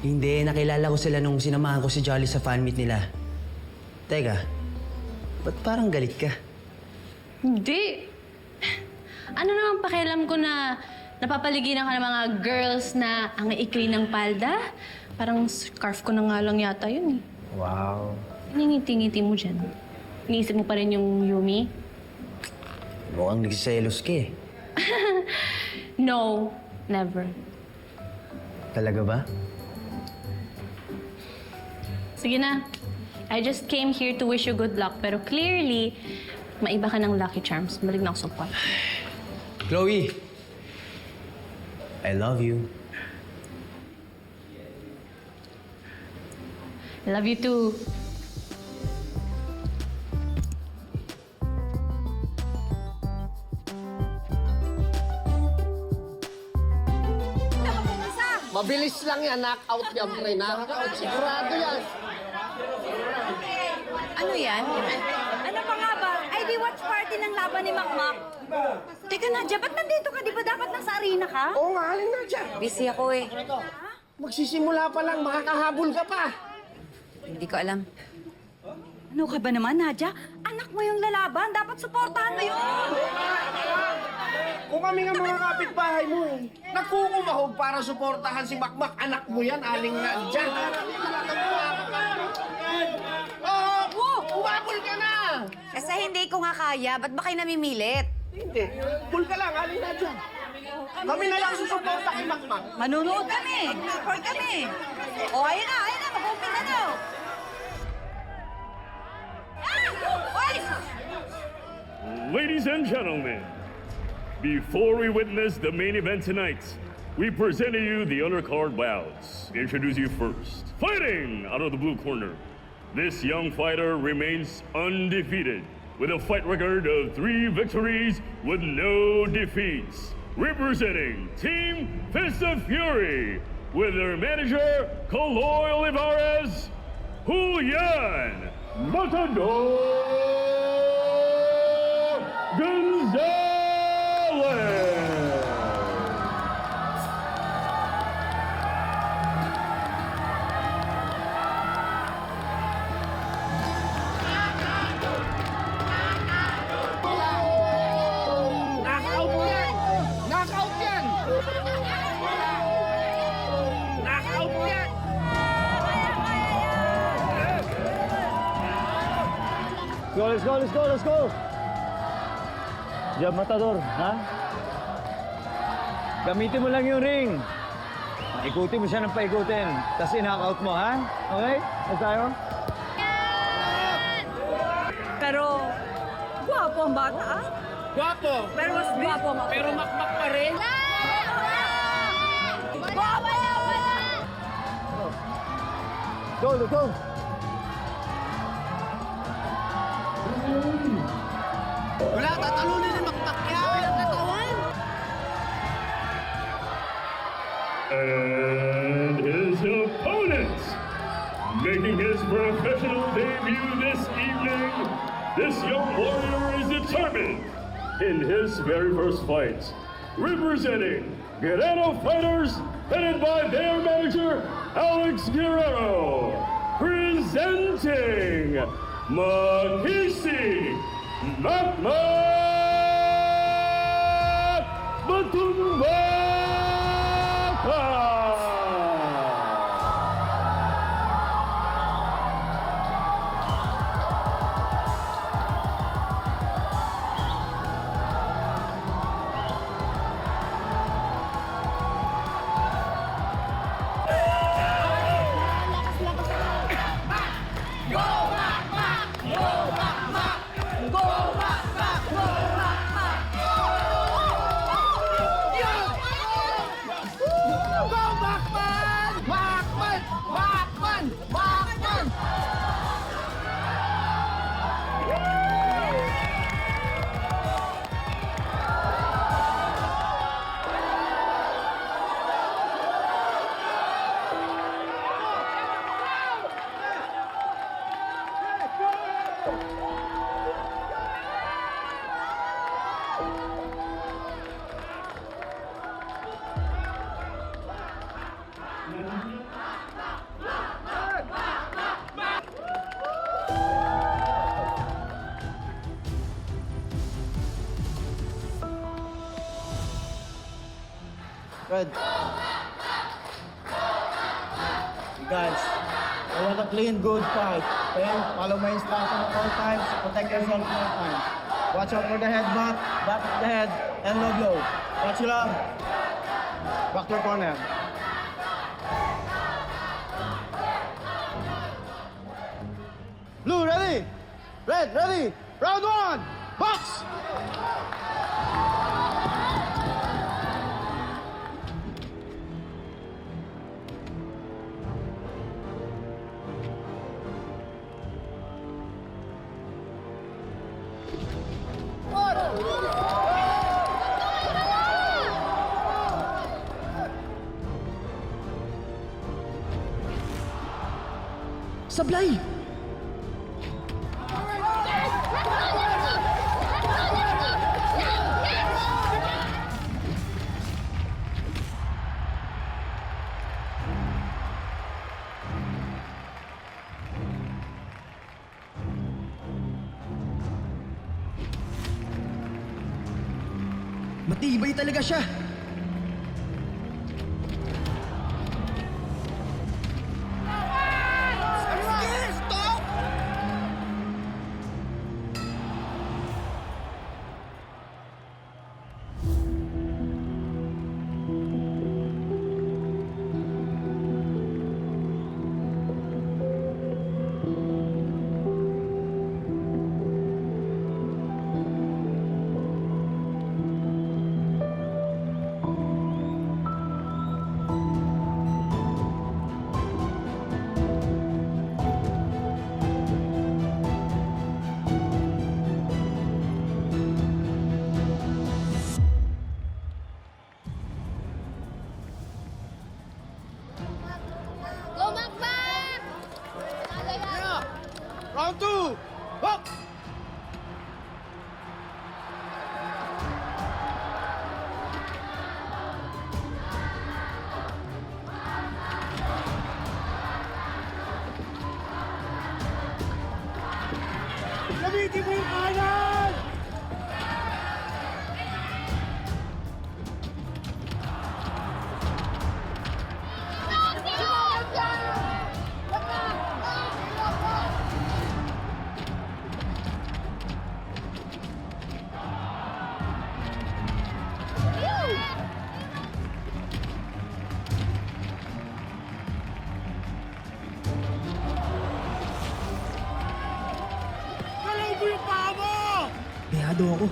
Hindi, nakilala ko sila nung sinamahan ko si Jolly sa fan meet nila. Teka, ba't parang galit ka? Hindi. Ano naman pakialam ko na napapaligiran ka ng mga girls na ang ikli ng palda? Parang scarf ko na nga lang yata yun eh. Wow. Ningiti-ngiti mo dyan. Iniisip mo pa rin yung Yumi? Mukhang nagsiselos ka eh. No, never. Talaga ba? Sige na. I just came here to wish you good luck. Pero clearly, maiba ka ng Lucky Charms. Balik na ako sa kwat. Chloe! I love you. I love you too. Mabilis lang yan, knockout yan, pre. Knockout, sigurado yan. Ano yan? Ano pa nga ba? Ay, di watch party ng laban ni Makmak. Teka Nadja, ba't nandito ka? Di ba dapat nasa arena ka? Oo nga, alin na dyan. Busy ako eh. Magsisimula pa lang, makakahabol ka pa. Hindi ko alam. Ano ka ba naman, Nadja? Anak mo yung lalaban. Dapat suportahan mo yun. Kung kami nga mga kapitbahay mo eh, nagkukumahog para suportahan si Makmak. Anak mo yan, aling na dyan. Umabol ka na! Kasi hindi ko nga kaya. Ba't ba kayo namimilit? Hindi. Bul ka lang, aling na dyan. Kami na lang susuporta kay Makmak. Manunood kami. Support kami. O, ayun na. Mag-open na daw. Ladies and gentlemen, before we witness the main event tonight, we present to you the undercard bouts. Introduce you first. Fighting out of the blue corner. This young fighter remains undefeated with a fight record of 3 victories with no defeats. Representing Team Fist of Fury with their manager, Kaloy Olivares, Julian Matador Gonzalez. Knockout yan! Knockout yan! Knockout yan! Let's go! Jab Matador, ha? Gamitin mo lang yung ring. Ikutin mo siya ng paikutin. Tapos in-knockout mo, ha? Okay? Let's tayo? Pero, gwapo ang bata, ah. Gwapo! Pero mas gwapo ang Pero makmak pa rin. Go, let's go! Wala, tatalunin ni makmak yan! Katawan! And his opponent, making his professional debut this evening, this young warrior is determined in his very first fight. Representing Guerrero Fighters, headed by their manager, Alex Guerrero. Presenting Makisi Makmak Batumbaka. Red. Guys, I want a clean, good fight. Okay? Follow my instruction at all times. Protect yourself at all times. Watch out for the headbutt, back of the head, and low blow. Watch your arm. Back to your corner. Blue, ready? Red, ready? Round 1, box! Sablay! Matibay talaga siya. Round 2! Box! Gamitin mo yung kanan! Galaw mo yung paa mo! Bihado ako.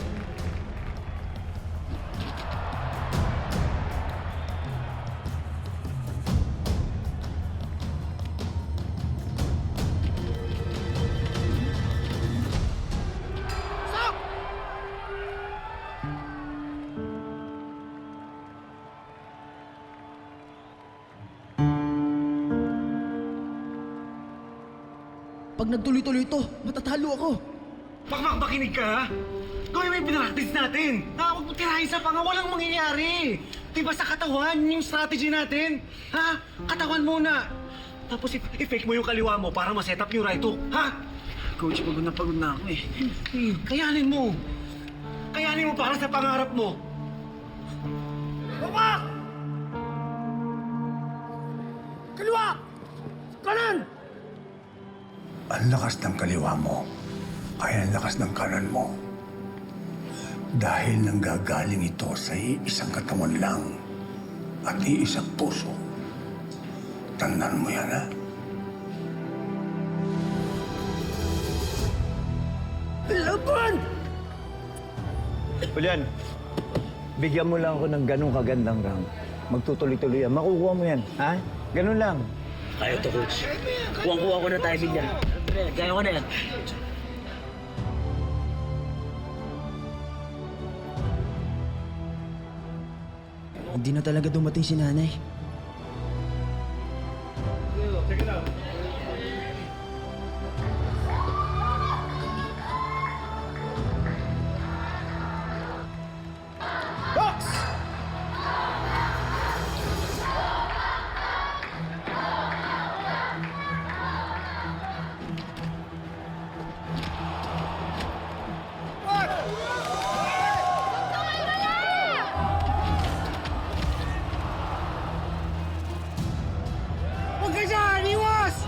Pag nagtuloy-tuloy ito, matatalo ako. Makmak, makinig ka, ha? Gawin mo yung pinractice natin. Ha? Huwag mo tirahin sa panga, walang mangyayari. Diba sa katawan, yung strategy natin? Ha? Katawan muna. Tapos i-fake mo yung kaliwa mo para ma-set up yung right hook, ha? Coach, pagod na ako eh. Kayanin mo. Kayanin mo para sa pangarap mo. Makmak! Kaliwa! Kanan! Ang lakas ng kaliwa mo, kaya ang lakas ng kanan mo. Dahil nanggagaling ito sa iisang katawan lang at iisang puso. Tandaan mo yan, ha? Laban! Julian, bigyan mo lang ako ng ganong kagandang round. Magtutuloy-tuloy yan. Makukuha mo yan, ha? Ganun lang. Kaya to, coach. Kuwang-kuha ko na timing niya. Kaya ko na yan. Hindi na talaga dumating si nanay. Check it out. Box! Huwag ka dyan! Iwas!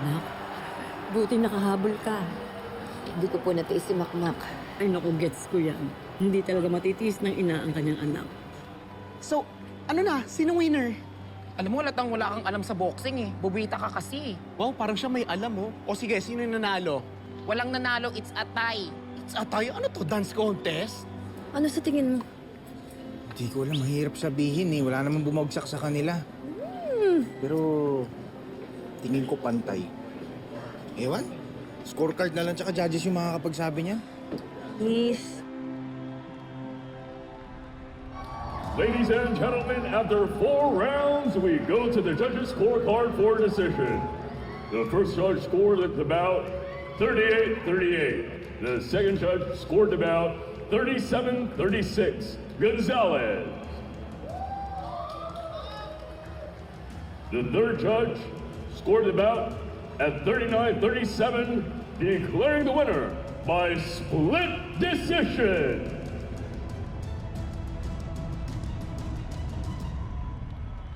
Anak, buti nakahabol ka. Hindi ko po natiis si Makmak. Ay naku, gets ko yan. Hindi talaga matitiis ng ina ang kanyang anak. So, ano na? Sinong winner? Alam mo, halatang wala kang alam sa boxing eh. Bubita ka kasi. Wow, parang siya may alam, oh. O sige, sino yung nanalo? Walang nanalo, it's a tie. It's a tie? Ano to, dance contest? Ano sa tingin mo? Hindi ko alam, mahirap sabihin eh. Wala namang bumagsak sa kanila. Pero tingin ko pantay. Ewan, scorecard na lang tsaka judges yung makakapagsabi niya. Please. Ladies and gentlemen, after 4 rounds, we go to the judges' scorecard for decision. The first judge scored at about 38-38. The second judge scored about 37-36. Gonzalez. The third judge scored about at 39-37, declaring the winner by split decision.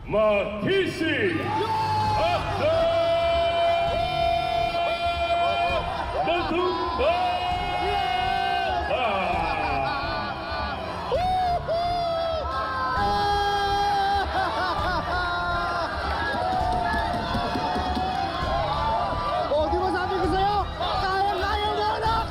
Makisi Batumba! Oh, di ba sabi ko sa'yo? Kaya-kaya mo, anak!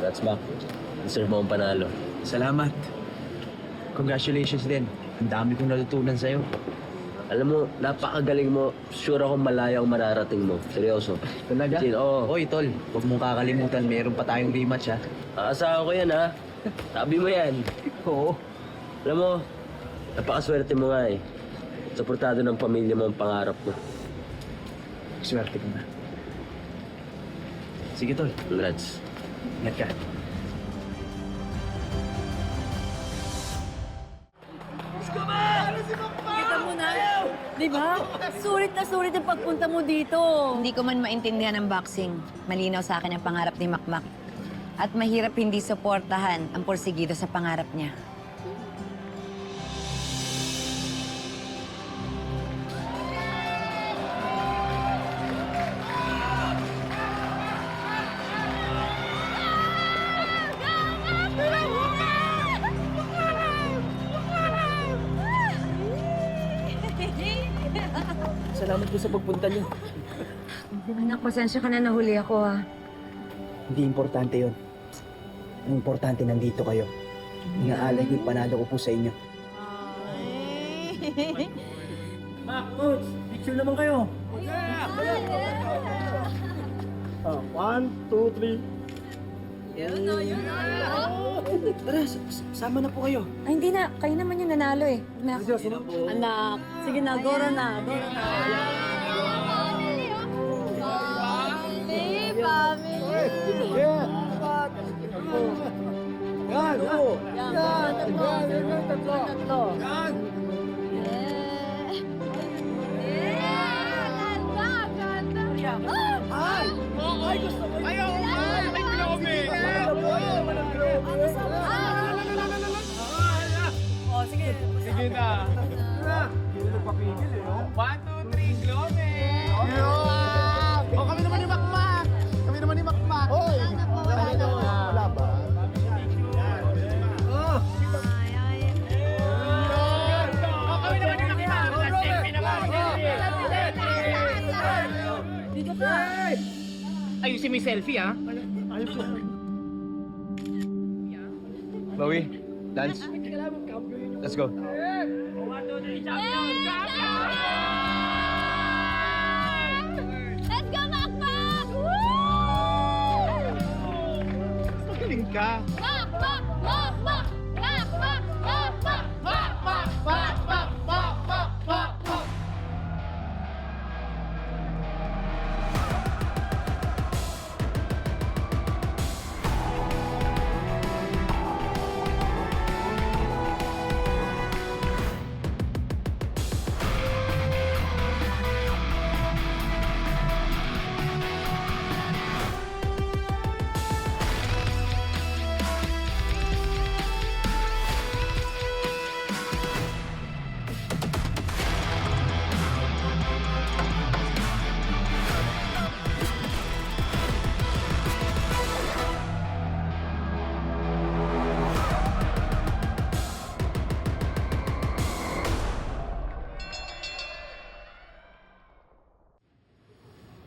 Congrats, Mac. Deserve mo ang panalo. Salamat. Congratulations din. Ang dami kong natutunan sa'yo. Alam mo, napakagaling mo. Sure akong malayo ang mararating mo. Seryoso. Talaga? Oo. Oy, tol. Huwag mong kakalimutan. Meron pa tayong rematch, ha? Aasahan ko yan, ha? Sabi mo yan. Oo. Alam mo, napakaswerte mo nga, eh. Suportado ng pamilya mo ang pangarap mo. Swerte ko na. Sige, tol. Congrats. Ingat ka. Kita mo na, di ba? Sulit na sulit ang pagpunta mo dito. Hindi ko man maintindihan ang boxing. Malinaw sa akin ang pangarap ni Makmak. At mahirap hindi suportahan ang porsigido sa pangarap niya. Salamat po sa pagpunta niyo. Anak, pasensya ka na nahuli ako, ha. Hindi importante yon. Ang importante nandito kayo. Inaalay ko yung panalo ko po sa inyo. Mac, Coach! Picture naman kayo! 1, 2, 3. Tara, sama na po kayo. Ay, hindi na. Kayo naman yung nanalo, eh. Anak, sige na, Goro na. Goro na. Yan! Oo! Tatlo. Ay, gusto ko! Ayaw! Ay, Globe! Oh, sige. Sige na! Hindi na nagpapigil eh. 1, 2, 3, Globe! Oh, kami naman ni Makmak! Kami naman ni Makmak! Hoy! Wala ba? Oh! Kami naman yung Dito ka. Ayusin mo yung selfie, ha? Chloe, dance. Let's go. Let's go, Makmak! Magaling ka! Makmak! Makmak! Makmak! Makmak! Makmak! Makmak! Makmak! Makmak!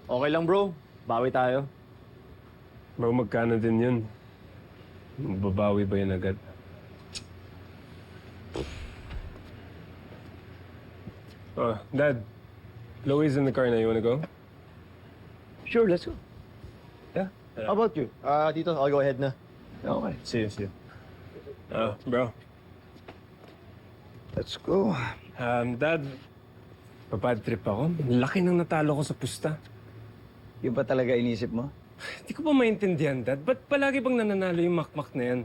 Okay lang bro, bawi tayo. Bro, magkano din yun? Babawi ba yun agad? Oh, Dad. Chloe's in the car na. You wanna go? Sure, let's go. Yeah. How about you? Dito, I'll go ahead na. Okay. See you. Bro. Let's go. Dad, papad trip ako. Laki nang natalo ko sa pusta. Yung ba talaga inisip mo? Hindi ko pa maintindihan, Dad. Ba't palagi bang nananalo yung makmak na yan?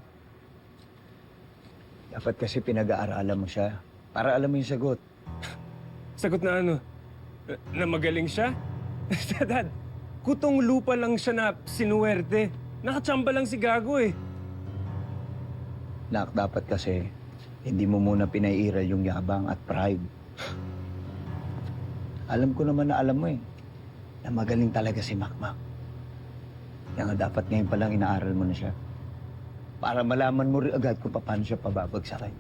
Dapat kasi pinag-aaralan mo siya. Para alam mo yung sagot. Sagot na ano? Na magaling siya? Dad, kutong lupa lang siya na sinuwerte. Nakachamba lang si Gago eh. Nak, dapat kasi hindi mo muna pinairal yung yabang at pride. Alam ko naman na alam mo eh, na magaling talaga si Makmak. Kaya nga dapat ngayon pa lang inaaral mo na siya. Para malaman mo rin agad kung paano siya pababagsakin.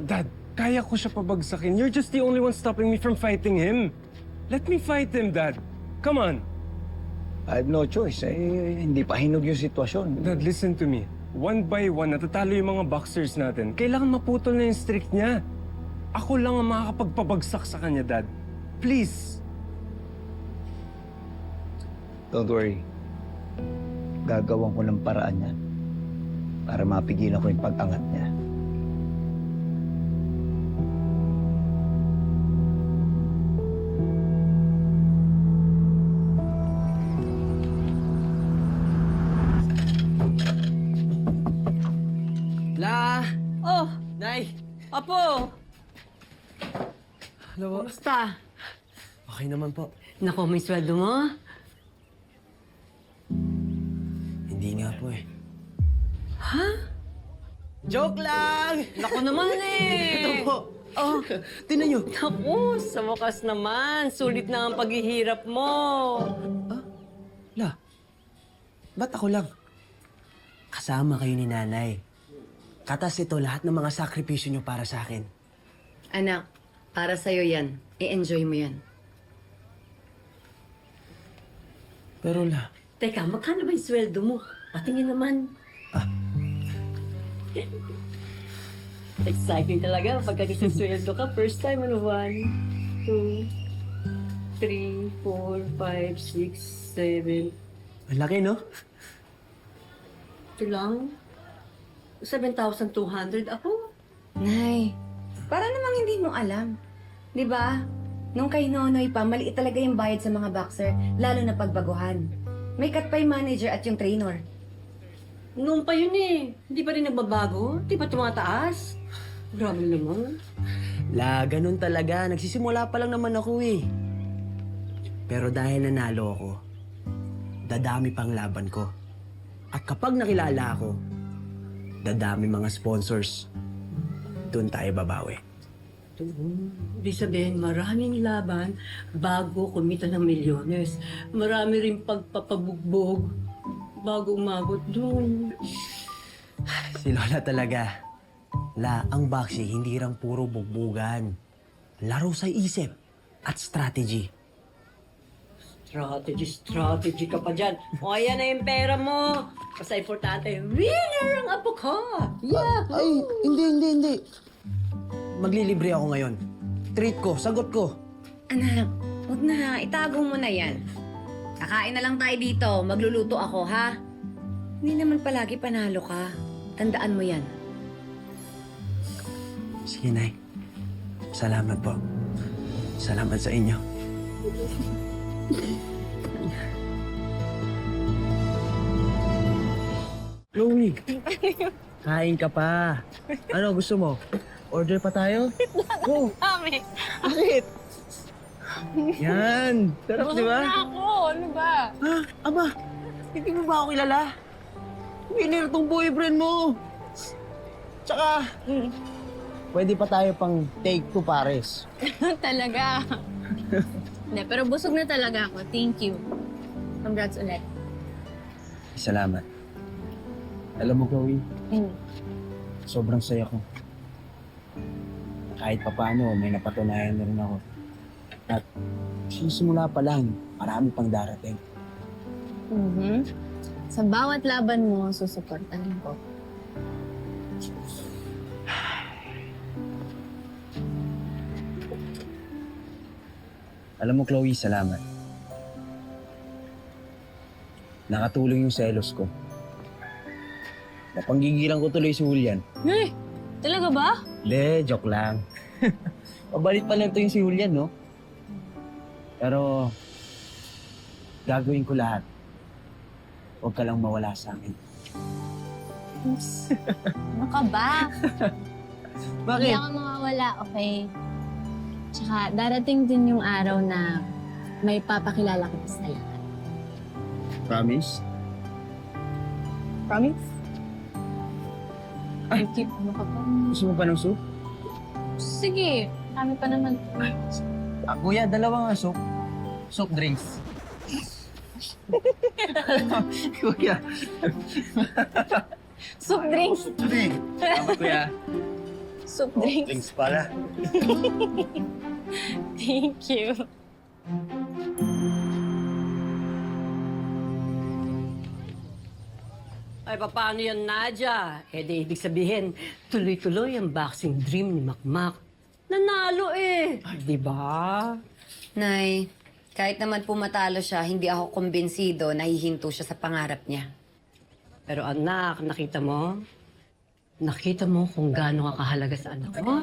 Dad, kaya ko siya pabagsakin. You're just the only one stopping me from fighting him. Let me fight him, Dad. Come on. I have no choice. Hindi pa hinog yung sitwasyon. Dad, listen to me. One by one, natatalo yung mga boxers natin. Kailangan maputol na yung streak niya. Ako lang ang makakapagpabagsak sa kanya, Dad. Please. Don't worry. Gagawan ko ng paraan yan para mapigilan ko yung pag-angat niya. Oh, Nay! Apo! Hello? Kumusta? Okay naman po. Nako, may sweldo mo? Hindi nga po eh. Ha? Joke lang! Nako naman eh! Ito po. Oh, Tinan nyo. naku, sa wakas naman. Sulit na ang paghihirap mo. Ba't ako lang? Kasama kayo ni Nanay. Katas ito lahat ng mga sakripisyo nyo para sa akin. Anak, para sa'yo yan. I-enjoy mo yan. Pero Teka, magkano ba yung sweldo mo? Patingin naman. Exciting talaga pagka sweldo ka. First time, 1, 2, 3, 4, 5, 6, 7. Ang laki, no? Ito lang. 7,200 ako. Nay, para namang hindi mo alam. Di ba? Nung kay Nonoy pa, maliit talaga yung bayad sa mga boxer, lalo na pagbaguhan. May cut pa yung manager at yung trainer. Noon pa yun eh. Hindi pa rin nagbabago. Hindi pa tumataas. Grabe naman. Ganun talaga. Nagsisimula pa lang naman ako eh. Pero dahil nanalo ako, dadami pang laban ko. At kapag nakilala ako, dadami mga sponsors. Doon tayo babawi. Ibig sabihin, maraming laban bago kumita ng milyones. Marami rin pagpapabugbog bago umabot doon. Si Lola talaga. Ang boxing hindi lang puro bugbugan. Laro sa isip at strategy. Strategy ka pa dyan. O, ayan na yung pera mo. Basta importante, winner ang apo ko. Yeah! Ay, hindi. Maglilibre ako ngayon. Treat ko, sagot ko. Anak, huwag na. Itago mo na yan. Kakain na lang tayo dito. Magluluto ako, ha? Hindi naman palagi panalo ka. Tandaan mo yan. Sige, Nay. Salamat po. Salamat sa inyo. Chloe, kain ka pa. Ano, gusto mo? Order pa tayo? Go! Dami. Bakit? Yan! Sarap, di ba? Na ako. Ano ba? Ha? Aba, hindi mo ba ako kilala? Winner tong boyfriend mo. Tsaka, pwede pa tayo pang take two pares. Talaga. Hindi, pero busog na talaga ako. Thank you. Congrats ulit. Salamat. Alam mo, Chloe, sobrang saya ko. Kahit papaano, may napatunayan na rin ako. At Sisimula pa lang, marami pang darating. Sa bawat laban mo, susuportahan ko. Alam mo, Chloe, salamat. Nakatulong yung selos ko. Napanggigilan ko tuloy si Julian. Talaga ba? Hindi, joke lang. Pabalit pa lang ito yung si Julian, no? Pero, gagawin ko lahat. Huwag ka lang mawala sa akin. Ano ka ba? Bakit? Hindi ako mawawala, okay? Tsaka darating din yung araw na may papakilala kita sa lahat. Promise? Promise? Ay, keep mo ka pa. Gusto mo pa ng soup? Sige, kami pa naman. Kuya, dalawa nga soup. Soup drinks. Kuya. Soup drinks. Salamat, kuya. Soup drinks. Drinks pala. Thank you. Ay, paano yan, Nadia? Eh, di ibig sabihin, tuloy-tuloy ang boxing dream ni Makmak. Nanalo eh. Di ba? Nay, kahit naman pumatalo siya, hindi ako kumbinsido na hihinto siya sa pangarap niya. Pero anak, nakita mo? Nakita mo kung gaano ka kahalaga sa anak mo?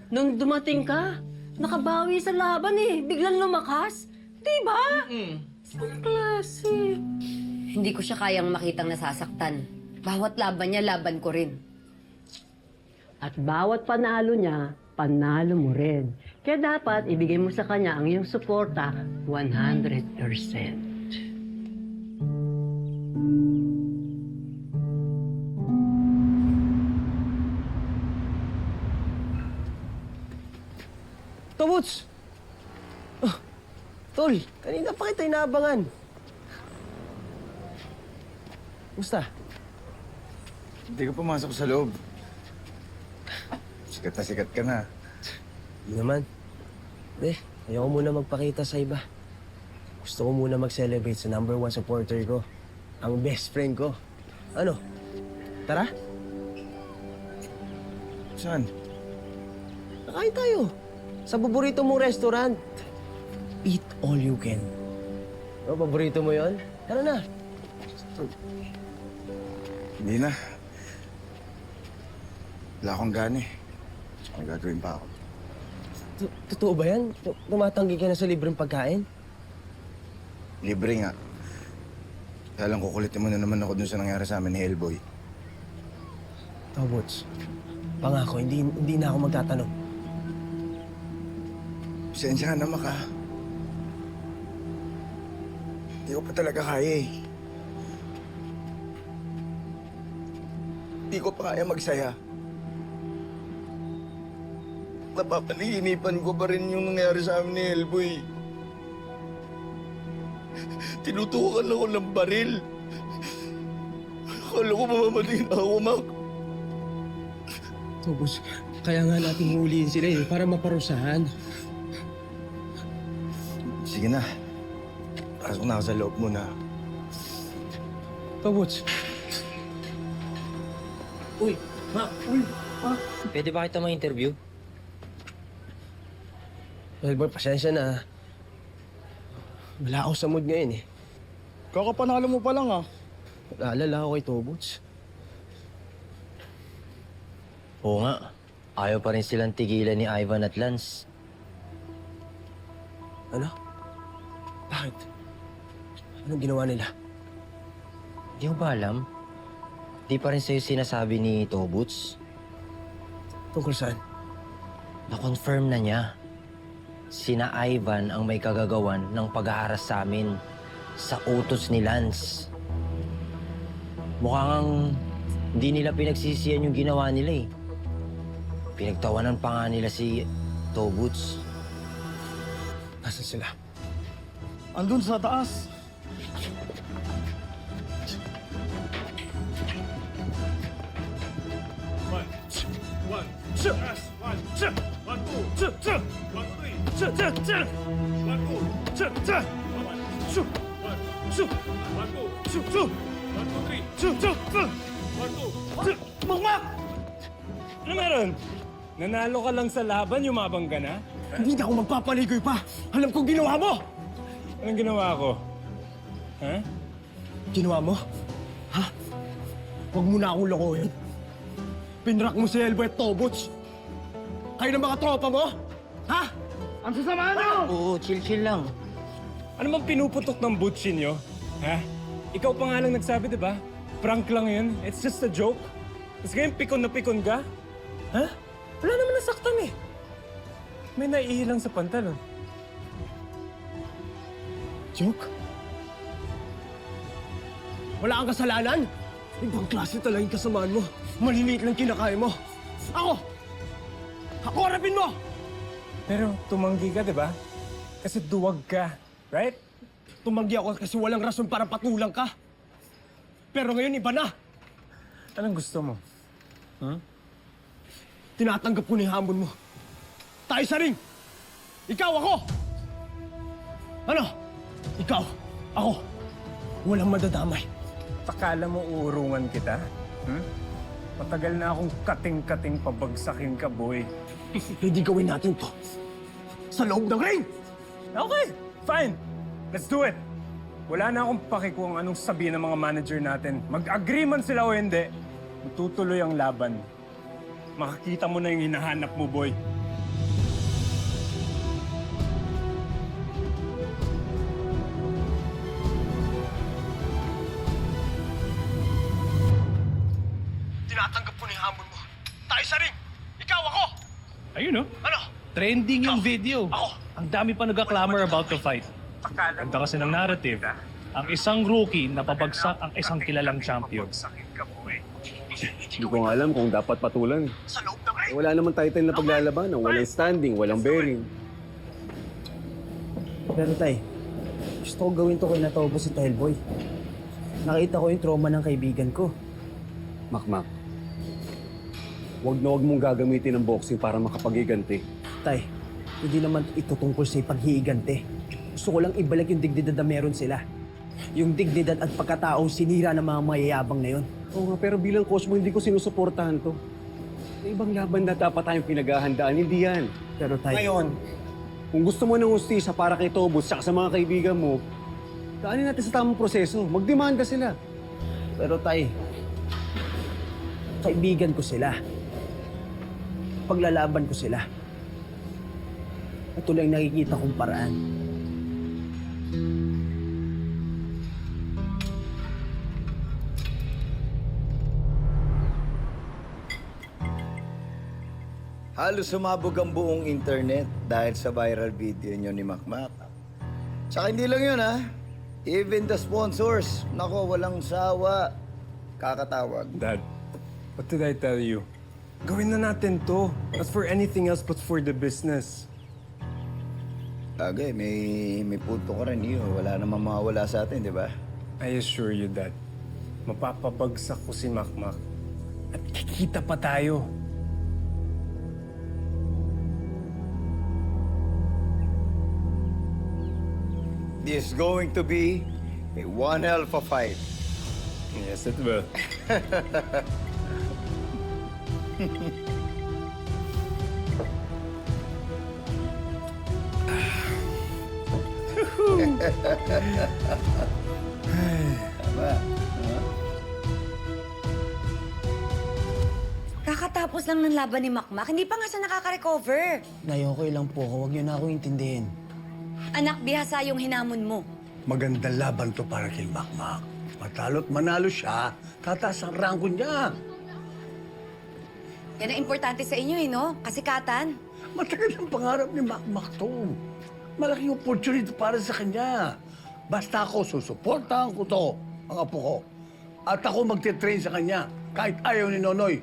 Nung dumating ka, nakabawi sa laban eh. Biglang lumakas. Di ba? Isang klase. Hindi ko siya kayang makitang nasasaktan. Bawat laban niya, laban ko rin. At bawat panalo niya, panalo mo rin. Kaya dapat ibigay mo sa kanya ang iyong suporta 100%. Tobots! Oh, Tol, kanina pa kita inaabangan. Musta? Hindi ka pumasok sa loob. Sikat na sikat ka na. Hindi naman. Hindi, ayoko muna magpakita sa iba. Gusto ko muna mag-celebrate sa #1 supporter ko. Ang best friend ko. Ano? Tara? Saan? Nakain tayo. Sa paborito mong restaurant. Eat all you can. Ano, paborito mo yon? Tara na. Hindi na. Wala akong gana eh. May gagawin pa ako. Totoo ba yan? Tumatanggi ka na sa libreng pagkain? Libre nga. Kaya lang kukulitin mo na naman ako dun sa nangyari sa amin ni Hellboy. Tobots, pangako, hindi na ako magtatanong. Pasensya ka na, Maka. Hindi ko pa talaga kaya eh. Hindi ko pa kaya magsaya. Napapanihinipan ko pa rin yung nangyari sa amin ni Hellboy. Tinutukan ako ng baril. Akala ko mamamatay na ako, Mac. Tobots, kaya nga natin huliin sila eh, para maparusahan. Sige na. Pasok na ako sa loob muna. Tobots. Uy, Ma! Uy, Ma! Pwede ba kita ma-interview? Well, boy, pasensya na. Wala ako sa mood ngayon eh. Kakapanalo mo pa lang ah. Naalala ako kay Tobots. Oo nga. Ayaw pa rin silang tigilan ni Ivan at Lance. Ano? Bakit? Anong ginawa nila? Hindi ko ba alam? Di pa rin sa'yo sinasabi ni Tobots. Tungkol saan? Na-confirm na niya. Sina Ivan ang may kagagawan ng pag-aaras sa amin sa utos ni Lance. Mukhang hindi nila pinagsisiyan yung ginawa nila eh. Pinagtawanan pa nga nila si Tobots. Nasaan sila? Andun sa taas. One, two, Makmak! Ano meron? Nanalo ka lang sa laban, yumabang ka na? Hindi na ako magpapaligoy pa. Alam kong ginawa mo. Anong ginawa ko? Ha? Ginawa mo? Ha? Huwag mo na akong lokohin. Pinrak mo si Elbo at Tobots. Kayo ng mga tropa mo? Ha? Ang sasama nyo! Oo, chill lang. Ano bang pinuputok ng butsin nyo? Ha? Ikaw pa nga lang nagsabi, di ba? Prank lang yun. It's just a joke. Tapos ngayon, pikon na pikon ka? Ha? Wala naman nasaktan eh. May naiilang sa pantalon. Joke? Wala kang kasalanan? Ibang klase talaga yung kasamaan mo. Maliliit lang kinakaya mo. Ako! Ako harapin mo! Pero tumanggi ka, di ba? Kasi duwag ka, right? Tumanggi ako kasi walang rason para patulang ka. Pero ngayon iba na. Anong gusto mo? Tinatanggap ko na yung hamon mo. Tayo sa ring! Ikaw, ako! Ano? Ikaw, ako. Walang madadamay. Akala mo uurungan kita? Matagal na akong kating-kating pabagsakin ka, boy. Hindi gawin natin to. Sa loob ng ring! Okay, fine. Let's do it. Wala na akong paki kung anong sabihin ng mga manager natin. Mag-agree man sila o hindi, tutuloy ang laban. Makakita mo na yung hinahanap mo, boy. Tinatanggap ko na yung hamon mo. Tayo sa ring! Ikaw, ako! Ayun, no? Ano? Trending yung video. Ako! Ang dami pa nagka-clamor about the fight. Ganda kasi ng narrative. Ang isang rookie na pabagsak ang isang kilalang champion. Hindi ko nga alam kung dapat patulan. Sa loob ng ring! Wala naman title na paglalabanan. Walang standing, walang bearing. Pero tay, gusto ko gawin to kay Natobo si Tailboy. Nakita ko yung trauma ng kaibigan ko. Makmak, huwag na huwag mong gagamitin ang boxing para makapag-iganti. Tay, hindi naman ito tungkol sa ipag-iigante. Gusto ko lang ibalik yung dignidad na meron sila. Yung dignidad at pagkataong sinira ng mga mayayabang na yun. Oo nga, pero bilang coach mo, hindi ko sinusuportahan to. May ibang laban na dapat tayong pinaghahandaan, hindi yan. Pero tay... Ngayon, kung gusto mo ng hustisya para kay Tobos at sa mga kaibigan mo, daanin natin sa tamang proseso. Magdemanda sila. Pero tay, kaibigan ko sila. Paglalaban ko sila. Ito lang nakikita kong paraan. Halos sumabog ang buong internet dahil sa viral video nyo ni Makmak. Tsaka hindi lang yun, ha? Even the sponsors, nako, walang sawa. Kakatawag. Dad, what did I tell you? Gawin na natin to. Not for anything else but for the business. Bagay, may punto ka rin yun. Wala namang mawawala sa atin, di ba? I assure you, Dad. Mapapabagsak ko si Makmak. At kikita pa tayo. This is going to be a one hell of a fight. Yes, it will. Tama. Kakatapos lang ng laban ni Makmak, hindi pa nga siya nakaka-recover. Nayokay lang po ako. Huwag niyo na akong intindihin. Anak, bihasa yung hinamon mo. Magandang laban to para kay Makmak. Matalo't manalo siya, tataas ang ranggo niya. Yan ang importante sa inyo, no? Kasikatan. Matagal ang pangarap ni Makmak to. Malaking opportunity para sa kanya. Basta ako, susuportahan ko to, ang apo ko. At ako magte-train sa kanya, kahit ayaw ni Nonoy.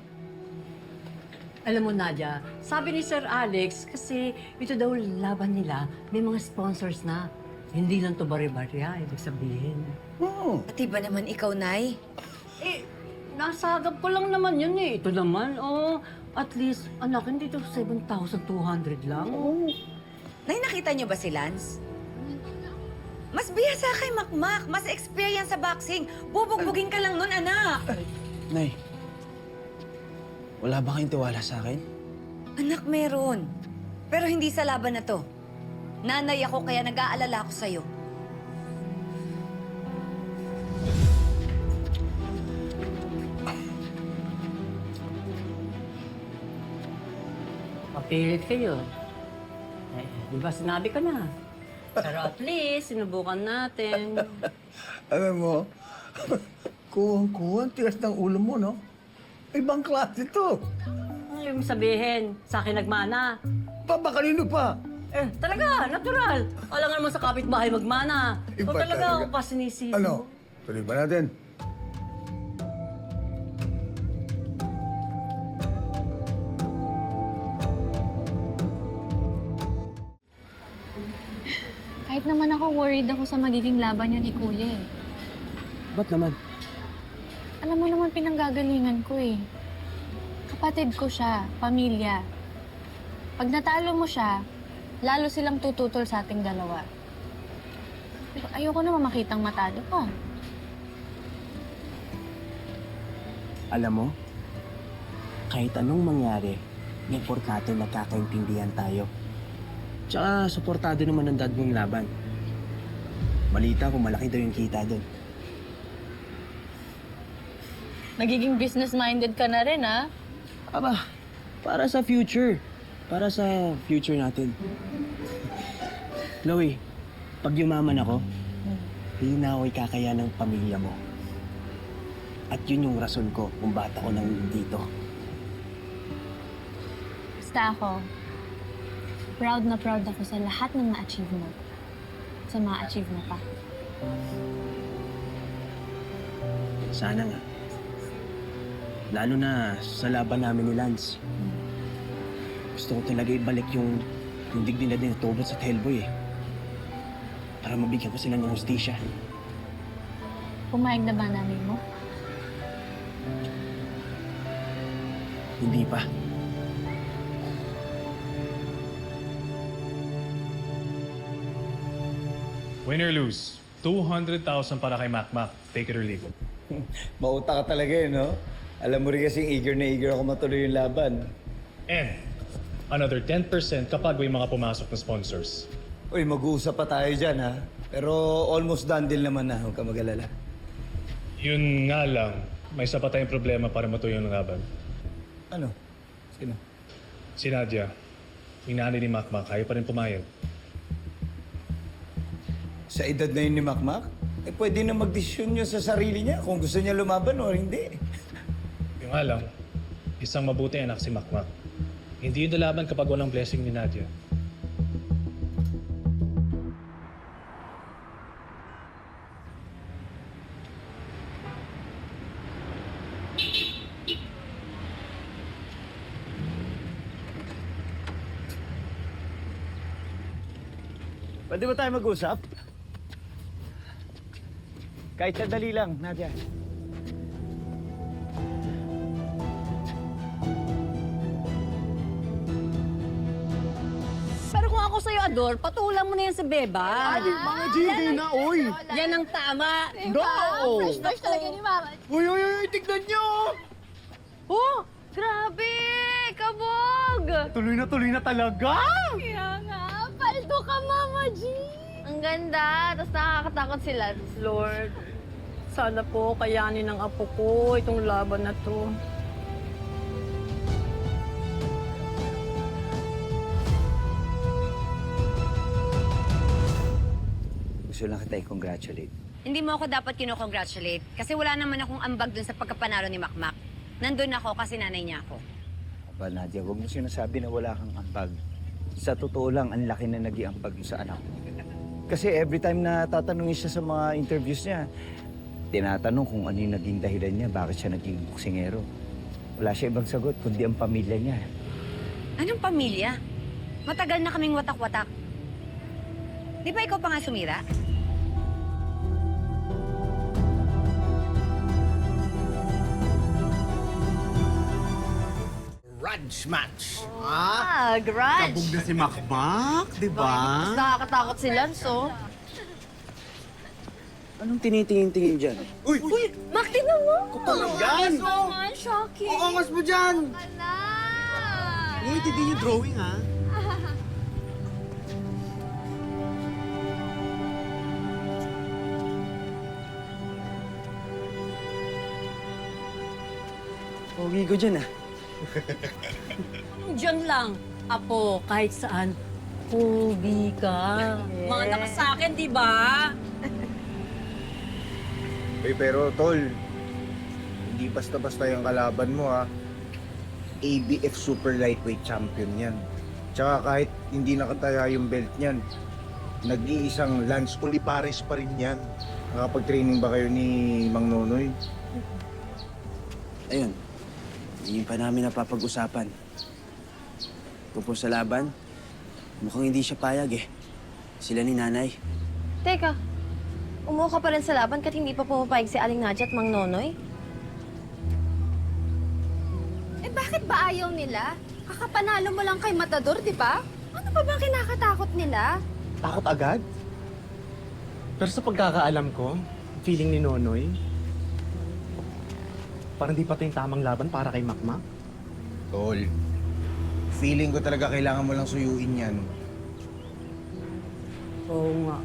Alam mo, Nadia, sabi ni Sir Alex, kasi ito daw laban nila, may mga sponsors na. Hindi lang to bari-barya, ibig sabihin. Pati ba naman ikaw, Nay? Nasagap ko lang naman yun eh. Ito naman, At least, anak, hindi to 7,200 lang. Nay, nakita niyo ba si Lance? Mas bihasa kay Makmak, mas experience sa boxing. Bubugbugin ka lang nun, anak. Nay, wala ba kayong tiwala sa akin? Anak, meron. Pero hindi sa laban na to. Nanay ako kaya nag-aalala ako sa'yo. Papilit kayo. Di ba sinabi ko na? Pero at least, sinubukan natin. Alam mo, kuwang-kuwang tigas ng ulo mo, no? Ibang klase to. Ano yung sabihin? Sa akin nagmana. Baka kanino pa? Talaga, natural. Alam nga naman sa kapitbahay magmana. Iba Kung talaga talaga. ako pa sinisisi Ano? mo. Tuloy ba natin? Kahit naman ako, worried ako sa magiging laban niya ni Kuya eh. Ba't naman? Alam mo naman pinanggagalingan ko eh. Kapatid ko siya, pamilya. Pag natalo mo siya, lalo silang tututol sa ating dalawa. Pero ayoko naman makitang matalo pa. Alam mo, kahit anong mangyari, may porkate nagkakaintindihan tayo. Tsaka, suportado naman ng dad mong laban. Malita kung malaki daw yung kita doon. Nagiging business-minded ka na rin, ah. Aba, para sa future. Para sa future natin. Chloe, pag yumaman ako, hindi na ako ikakaya ng pamilya mo. At yun yung rason ko kung ba't ako nandito. Basta ako, proud na proud ako sa lahat ng na-achieve mo. Sa ma-achieve mo pa. Sana nga. Lalo na sa laban namin ni Lance. Gusto ko talaga ibalik yung dignidad na natubot sa Hellboy eh. Para mabigyan ko sila ng hustisya. Pumayag na ba namin mo? Hindi pa. Win or lose, 200,000 para kay Makmak. Take it or leave it. Mauta ka talaga eh, no? Alam mo rin kasing eager na eager ako matuloy yung laban. And another 10% kapag may mga pumasok na sponsors. Uy, mag-uusap pa tayo dyan, ha? Pero almost done deal naman na, huwag ka mag-alala. Yun nga lang, may sapat tayong problema para matuloy yung laban. Ano? Sino? Si Nadia, yung nanay ni Makmak, ayaw pa rin pumayag. Sa edad na yun ni Makmak, pwede na magdesisyon niya sa sarili niya kung gusto niya lumaban o hindi. Yung nga lang, isang mabuti anak si Makmak. Hindi yun lalaban kapag walang blessing ni Nadia. Pwede ba tayo mag-usap? Kahit sandali lang, Nadia. Pero kung ako sa'yo, Ador, patulan mo na yan sa Beba. Ay, mga GD na, oy! Yan ang tama. No! Fresh talaga ni Mama. Uy, tignan nyo! Oh! Grabe! Kabog! Tuloy na talaga! Kaya nga, paldo ka, Mama G! Ang ganda, tapos nakakatakot si Lance, Lord. Sana po kayanin ng apo ko itong laban na to. Gusto lang kita i-congratulate. Hindi mo ako dapat kino-congratulate kasi wala naman akong ambag dun sa pagkapanalo ni Makmak. Nandun ako kasi nanay niya ako. Aba, Nadia, huwag mo sinasabi na wala kang ambag. Sa totoo lang, ang laki na nag-iambag mo sa anak mo. Kasi every time na tatanungin siya sa mga interviews niya, tinatanong kung ano yung naging dahilan niya, bakit siya naging boksingero. Wala siya ibang sagot, kundi ang pamilya niya. Anong pamilya? Matagal na kaming watak-watak. Di ba ikaw pa nga sumira? grudge match. Grudge. Kabog na si Makmak, di ba? Mas nakakatakot si Lance, oh. Anong tinitingin-tingin dyan? Uy! Mac, tingnan mo! Kapal yan! naman, shocking. Oo, angas mo dyan! Wala. Uy, hindi yung drawing, ha? Pogi ko dyan ah. Diyan lang. Apo, kahit saan. Pogi ka. Mga anak sa akin, di ba? Pero tol, hindi basta-basta yung kalaban mo ha. ABF Super Lightweight Champion yan. Tsaka kahit hindi nakataya yung belt niyan, nag-iisang Lance Olivares pa rin yan. Nakapag-training ba kayo ni Mang Nonoy? Ayun. Hindi pa namin napapag-usapan. Tungkol sa laban, mukhang hindi siya payag eh. Sila ni nanay. Teka, umuha ka pa rin sa laban kahit hindi pa pumapayag si Aling Nadia at Mang Nonoy? Eh bakit ba ayaw nila? Kakapanalo mo lang kay Matador, di ba? Ano pa ba kinakatakot nila? Takot agad? Pero sa pagkakaalam ko, feeling ni Nonoy, parang di pa ito yung tamang laban para kay Makmak. Tol, feeling ko talaga kailangan mo lang suyuin yan. Oo nga.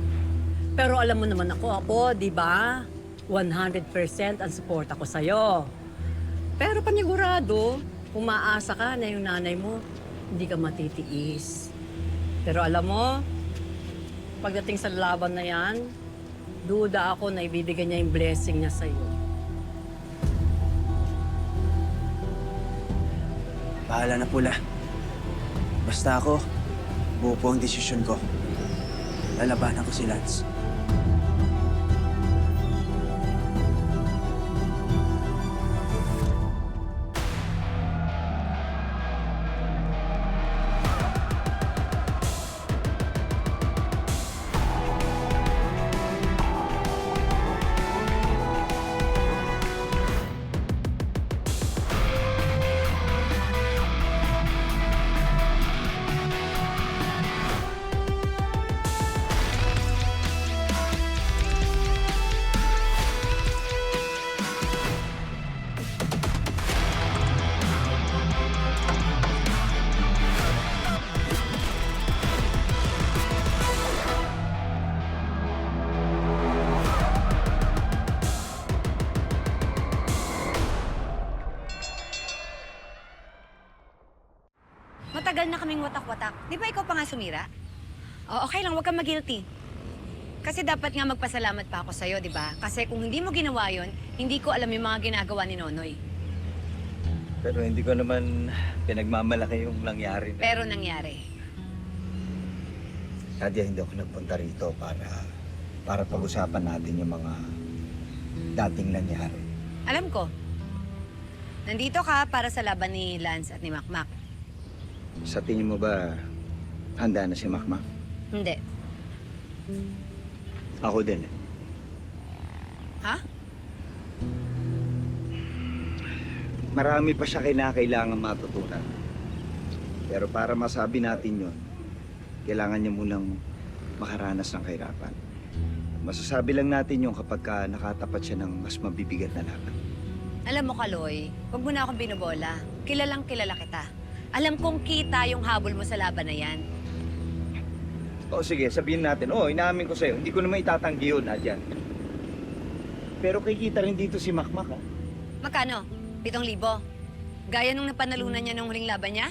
Pero alam mo naman ako, Apo, di ba? 100% ang support ako sa'yo. Pero panigurado, umaasa ka na yung nanay mo, hindi ka matitiis. Pero alam mo, pagdating sa laban na yan, duda ako na ibibigay niya yung blessing niya sa'yo. Bahala na pula. Basta ako, buo po ang desisyon ko. Lalabanan ko si Lance. Matagal na kaming watak-watak. Di ba ikaw pa nga sumira? O, okay lang, huwag kang mag-guilty. Kasi dapat nga magpasalamat pa ako sa'yo, di ba? Kasi kung hindi mo ginawa yon, hindi ko alam yung mga ginagawa ni Nonoy. Pero hindi ko naman pinagmamalaki yung nangyari. Pero nangyari. Nadia, hindi ako nagpunta rito para pag-usapan natin yung mga dating nangyari. Alam ko. Nandito ka para sa laban ni Lance at ni Makmak. Sa tingin mo ba, handa na si Makmak? Hindi. Ako din eh. Ha? Marami pa siya kinakailangan matutunan. Pero para masabi natin yon, kailangan niya munang makaranas ng kahirapan. Masasabi lang natin yung kapag nakatapat siya ng mas mabibigat na laban. Alam mo, Kaloy, huwag mo na akong binubola. Kilalang kilala kita. Alam kong kita yung habol mo sa laban na yan. O sige, sabihin natin, inaamin ko sa'yo, hindi ko naman itatanggi yun, Nadia. Pero kikita rin dito si Makmak, ha? Magkano? 7,000? Gaya nung napanalunan niya nung huling laban niya?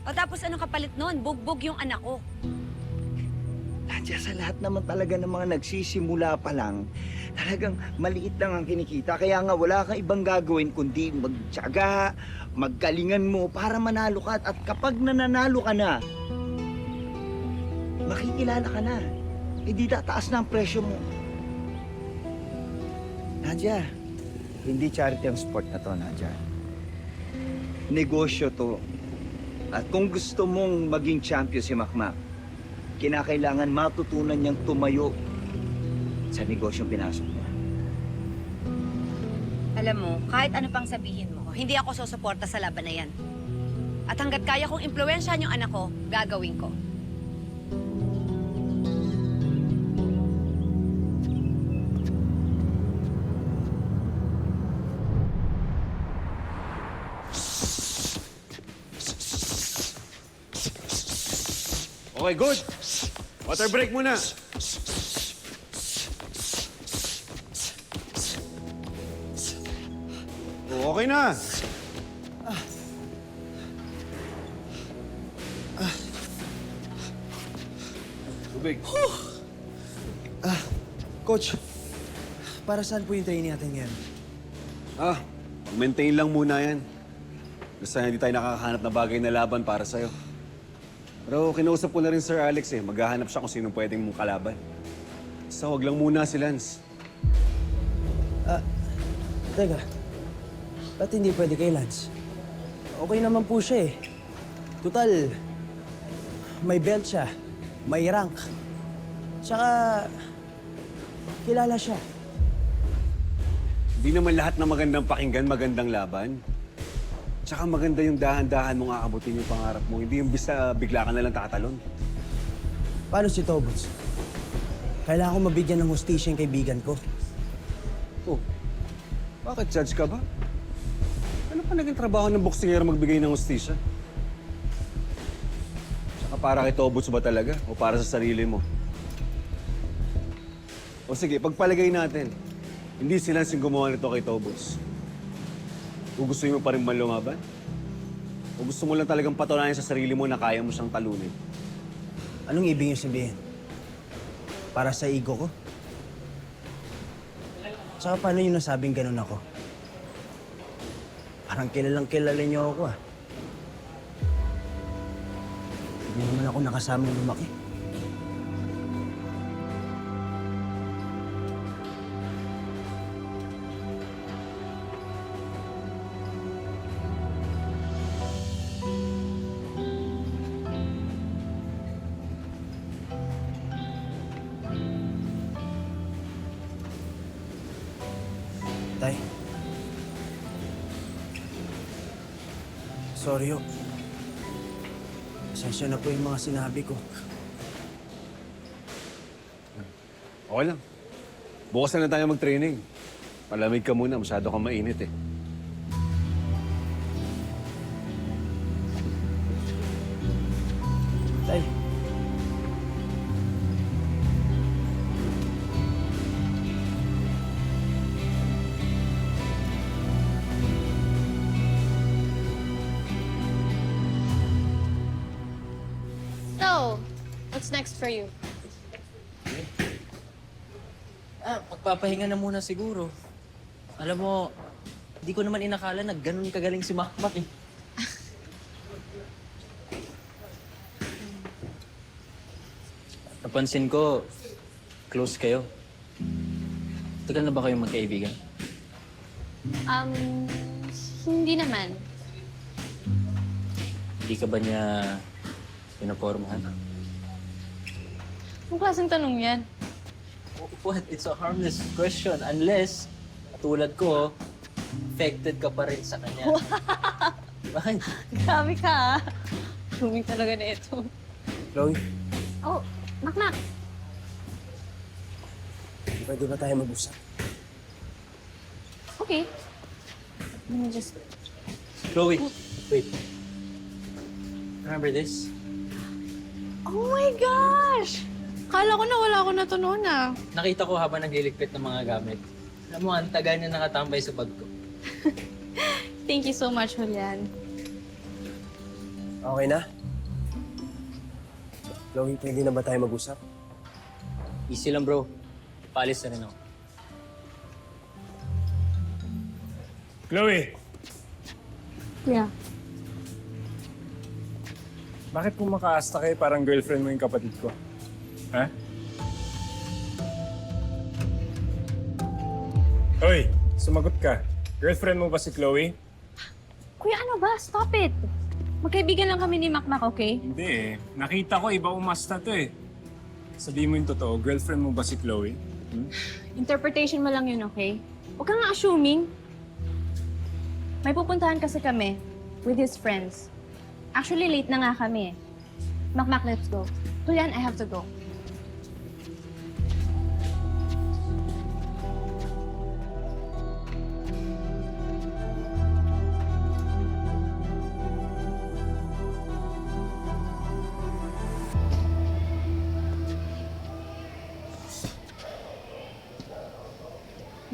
O tapos anong kapalit nun? Bugbog yung anak ko. Nadia, sa lahat naman talaga ng mga nagsisimula pa lang, talagang maliit lang ang kinikita. Kaya nga wala kang ibang gagawin kundi magtiyaga, maggalingan mo para manalo ka. At kapag nananalo ka na, makikilala ka na. Di tataas na ang presyo mo. Nadia, hindi charity ang sport na to, Nadia. Negosyo to. At kung gusto mong maging champion si Makmak, kinakailangan matutunan niyang tumayo sa negosyong pinasok niya. Alam mo, kahit ano pang sabihin mo, hindi ako susuporta sa laban na yan. At hanggat kaya kong impluwensyahan yung anak ko, gagawin ko. Okay, good. Water break muna. Okay na. Tubig. Coach, para saan po yung training natin ngayon? Maintain lang muna yan. Basta hindi tayo nakakahanap na bagay na laban para sa'yo. Pero kinausap ko na rin Sir Alex maghahanap siya kung sinong pwedeng mong kalaban. So, wag lang muna si Lance. Teka, ba't hindi pwede kay Lance? Okay naman po siya Total, may belt siya, may rank. Tsaka, kilala siya. Hindi naman lahat na magandang pakinggan, magandang laban. Tsaka maganda yung dahan-dahan mong aabutin yung pangarap mo. Hindi yung bisa bigla ka na lang tatalon. Paano si Tobots? Kailangan ko mabigyan ng hustisya yung kaibigan ko. Oh, bakit judge ka ba? Ano pa naging trabaho ng boksingero magbigay ng hustisya? Tsaka para kay Tobots ba talaga? O para sa sarili mo? O sige, pagpalagay natin. Hindi sila yung gumawa nito kay Tobots. O gusto mo pa rin man lumaban? O gusto mo lang talagang patunayan sa sarili mo na kaya mo siyang talunin? Anong ibig niyo sabihin? Para sa ego ko? Tsaka paano niyo nasabing ganun ako? Parang kilalang kilala niyo ako Hindi naman ako nakasamang lumaki. Tay. Sorry ho. Pasensya na po yung mga sinabi ko. Okay lang. Bukas na tayo mag-training. Malamig ka muna, masyado kang mainit Tay. So, what's next for you? Magpapahinga na muna siguro. Alam mo, hindi ko naman inakala na ganun kagaling si Makmak Napansin ko, close kayo. Tagal na ba kayong magkaibigan? Hindi naman. Hindi ka ba niya pinapormahan? Anong klaseng tanong yan? What? It's a harmless question unless, tulad ko, affected ka pa rin sa kanya. Bakit? Grabe ka, Blooming talaga na ito. Chloe, Oh, Makmak. pwede ba tayo mag-usap? Okay. Let me just... Chloe, wait. Remember this? Oh my gosh! Kala ko na wala ako na to noon Nakita ko habang nagliligpit ng mga gamit. Alam mo, ang tagal niya nakatambay sa bag ko. Thank you so much, Julian. Okay na? Chloe, pwede na ba tayo mag-usap? Easy lang, bro. Paalis na rin ako. Chloe, Yeah. bakit kumakaasta kayo parang girlfriend mo yung kapatid ko? Ha? Hoy, sumagot ka. Girlfriend mo ba si Chloe? Kuya, ano ba? Stop it! Magkaibigan lang kami ni Makmak, okay? Hindi Nakita ko iba umasta to Sabihin mo yung totoo, girlfriend mo ba si Chloe? Interpretation mo lang yun, okay? Huwag kang assuming. May pupuntahan kasi kami with his friends. Actually, late na nga kami. Makmak, let's go. Julian, I have to go.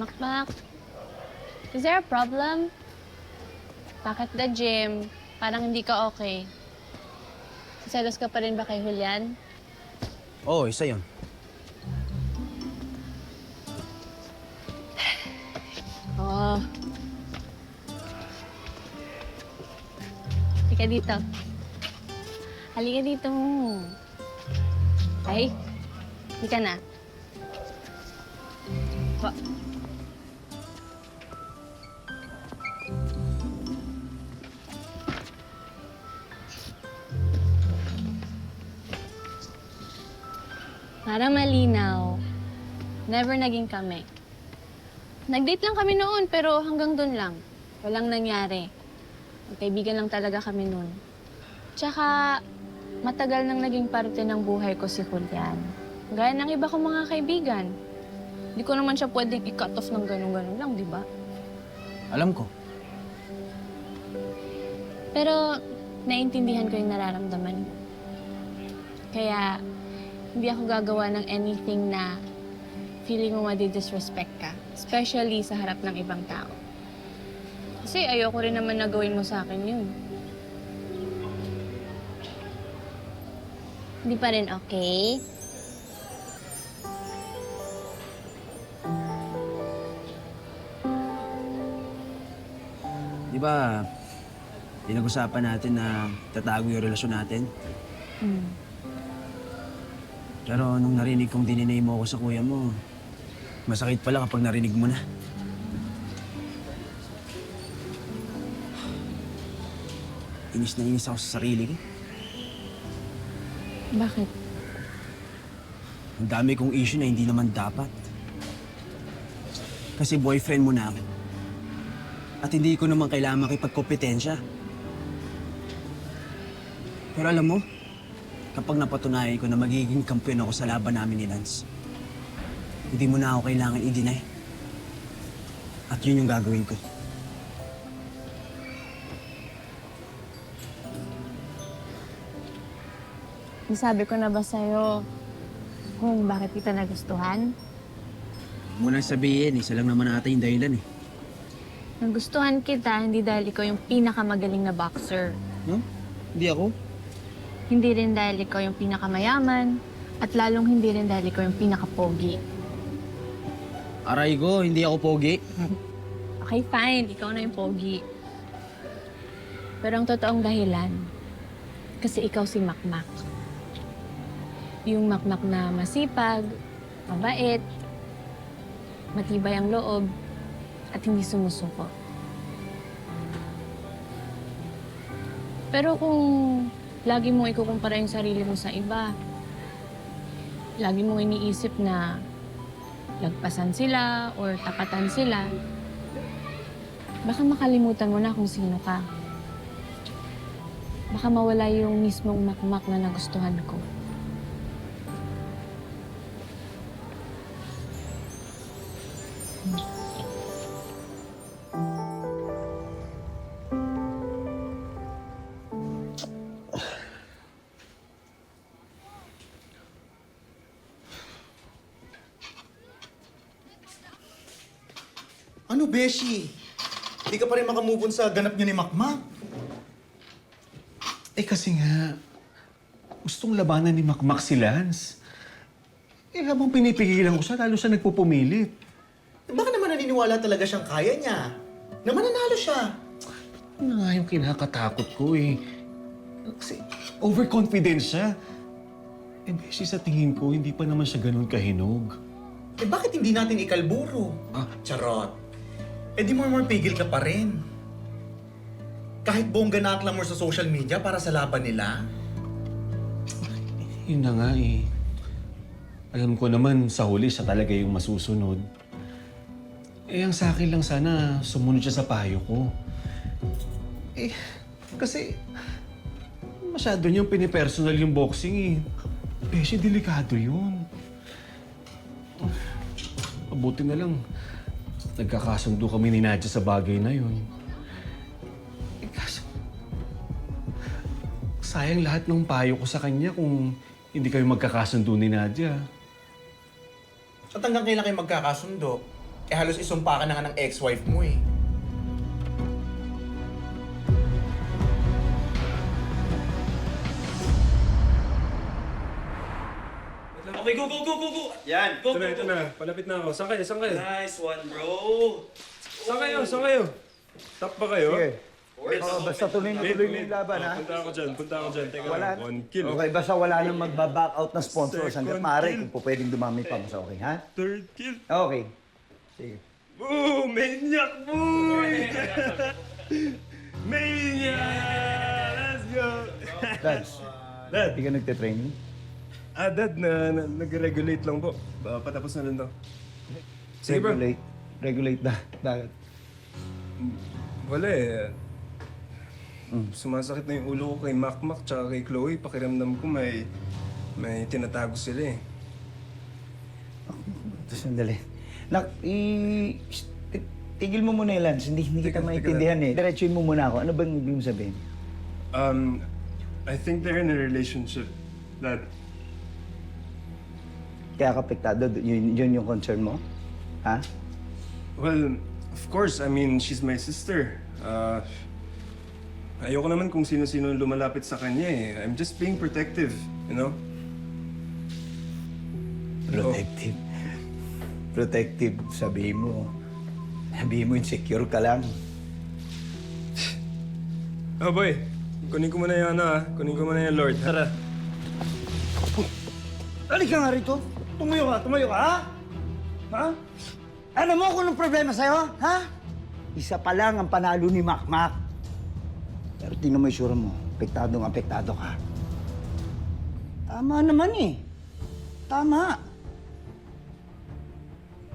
Makmak, is there a problem? Bakit the gym? Parang hindi ka okay. Selos ka pa rin ba kay Julian? Oo, isa yun. Oo. Halika dito. Halika dito. Ay, halika na. Para malinaw, never naging kami. Nag-date lang kami noon, pero hanggang dun lang. Walang nangyari. Magkaibigan lang talaga kami noon. Tsaka, matagal nang naging parte ng buhay ko si Julian. Gaya ng iba kong mga kaibigan. Hindi ko naman siya pwedeng i-cut off ng ganun-ganun lang, di ba? Alam ko. Pero, naiintindihan ko yung nararamdaman mo. Kaya, hindi ako gagawa ng anything na feeling mo madi-disrespect ka. Especially sa harap ng ibang tao. Kasi ayoko rin naman na gawin mo sa akin yun. Hindi pa rin okay? Di ba, pinag-usapan natin na tatago yung relasyon natin? Pero nung narinig kong dininay mo ako sa kuya mo, masakit pala kapag narinig mo na. Inis na inis ako sa sarili ko. Bakit? Ang dami kong issue na hindi naman dapat. Kasi boyfriend mo na ako. At hindi ko naman kailangan makipagkompetensya. Pero alam mo, kapag napatunayan ko na magiging kampiyon ako sa laban namin ni Lance, hindi mo na ako kailangan i-deny. At yun yung gagawin ko. Nasabi ko na ba sa'yo kung bakit kita nagustuhan? Huwag mo nang sabihin, isa lang naman ata yung dahilan eh. Nagustuhan kita hindi dahil ikaw yung pinakamagaling na boxer. Huh? Hindi ako? Hindi rin dahil ikaw yung pinakamayaman. At lalong hindi rin dahil ikaw yung pinakapogi. Aray ko, hindi ako pogi. Okay, fine. Ikaw na yung pogi. Pero ang totoong dahilan, kasi ikaw si Makmak. Yung Makmak na masipag, mabait, matibay ang loob, at hindi sumusuko. Pero kung lagi mong ikukumpara yung sarili mo sa iba, lagi mong iniisip na lagpasan sila or tapatan sila, baka makalimutan mo na kung sino ka. Baka mawala yung mismong Makmak na nagustuhan ko. Ano, Beshi? Hindi ka pa rin makamove on sa ganap niyo ni Makmak? Eh kasi nga, gustong labanan ni Makmak si Lance. Eh habang pinipigilan ko siya, lalo siya nagpupumilit. Baka naman naniniwala talaga siyang kaya niya. Na mananalo siya. Ano nga yung kinakatakot ko eh. Kasi overconfident siya. Eh Beshi, sa tingin ko, hindi pa naman siya ganun kahinog. Eh bakit hindi natin ikalburo? Charot. Eh di more pigil ka pa rin. Kahit bongga na aklamor sa social media para sa laban nila. Yun na nga eh. Alam ko naman sa huli siya talaga yung masusunod. Eh ang sa akin lang sana sumunod siya sa payo ko. Eh kasi Masyado niyang pinipersonal yung boxing eh. Beshi, delikado yun. Mabuti na lang, nagkakasundo kami ni Nadia sa bagay na yun. Eh, kaso, sayang lahat ng payo ko sa kanya kung hindi kayo magkakasundo ni Nadia. At hanggang kailan kayo magkakasundo? Eh halos isumpa ka na nga ng ex-wife mo eh. Okay, go! Yan. Ito na. Palapit na ako. Saan kayo? Nice one, bro. Saan kayo? Top ba kayo? Sige. Basta tuloy na yung laban, ha? Punta ako dyan. Teka Wala. lang. 1 kill. Okay, basta wala nang magbaback out na sponsors hanggang Second maaari kill. kung po pwedeng dumami pa mas okay, ha? Third kill. Okay. Sige. Boom! Maniac boy! Maniac! Let's go! Dad, hindi ka nagte-training? Dad, nag-regulate lang po. Patapos na lang daw. Sige, bro. Regulate na. Bakit? Wala eh. Sumasakit na yung ulo ko kay Makmak tsaka kay Chloe. Pakiramdam ko may tinatago sila eh. Ito, sandali. Tigil mo muna yung Lance. Hindi kita maintindihan eh. Diretsuin mo muna ako. Ano bang ibig mo sabihin? I think they're in a relationship, Dad. Kaya kapektado, yun yung concern mo? Ha? Well, of course. I mean, she's my sister. Ayoko naman kung sino-sino lumalapit sa kanya eh. I'm just being protective, you know? Protective. Protective, sabihin mo. Sabihin mo insecure ka lang. Oh boy, kunin ko muna yung kunin ko muna yung Lord. Tara. Halika nga rito. Tumayo ka, ha? Ha? Ano mo kung anong problema sa'yo, ha? Isa pa lang ang panalo ni Makmak. Pero tingnan mo yung sura mo. Apektado ka. Tama naman eh. Tama.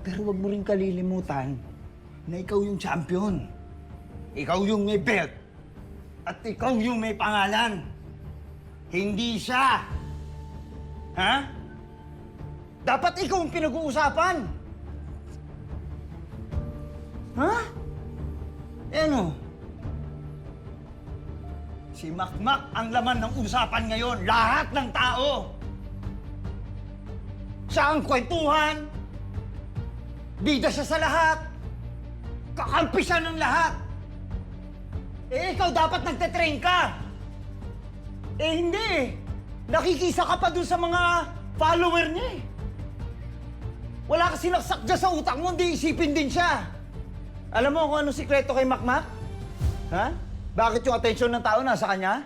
Pero wag mo rin kalilimutan na ikaw yung champion. Ikaw yung may belt. At ikaw yung may pangalan. Hindi siya. Ha? Dapat ikaw ang pinag-uusapan. Ha? Eh ano? Si Makmak ang laman ng usapan ngayon. Lahat ng tao. Siya ang kwentuhan. Bida siya sa lahat. Kakampi siya ng lahat. Eh, ikaw dapat nagte-train ka. Eh, hindi. Nakikisa ka pa dun sa mga follower niya eh. Wala ka sinaksak dyan sa utak mo, hindi isipin din siya. Alam mo kung anong sikreto kay Makmak? Ha? Bakit yung atensyon ng tao nasa kanya?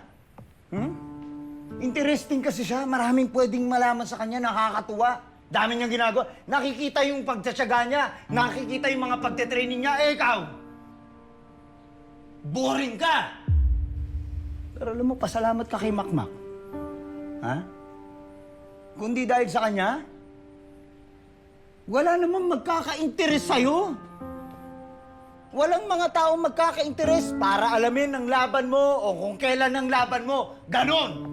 Interesting kasi siya. Maraming pwedeng malaman sa kanya, nakakatuwa. Dami niyang ginagawa. Nakikita yung pagtsatsaga niya. Nakikita yung mga pagte-training niya. Eh, ikaw! Boring ka! Pero alam mo, pasalamat ka kay Makmak. Ha? Kundi dahil sa kanya, wala namang magkaka-interes sa'yo. Walang mga taong magkaka-interes para alamin ang laban mo o kung kailan ang laban mo. Ganon!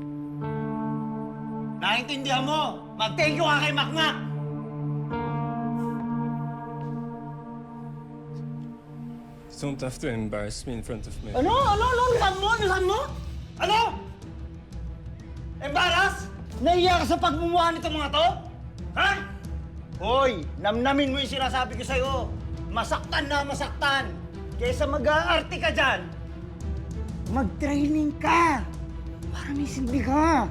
Naintindihan mo? Mag-thank you ka kay Makmak! Don't have to embarrass me in front of me. Ano? Lusan mo? Ano? Embaras? Nahiya ka sa pagmumukha nito mga to? Ha? Hoy, namnamin mo yung sinasabi ko sa'yo. Masaktan na masaktan. Kaysa mag-aarte ka dyan, mag-training ka. Para may silbi ka.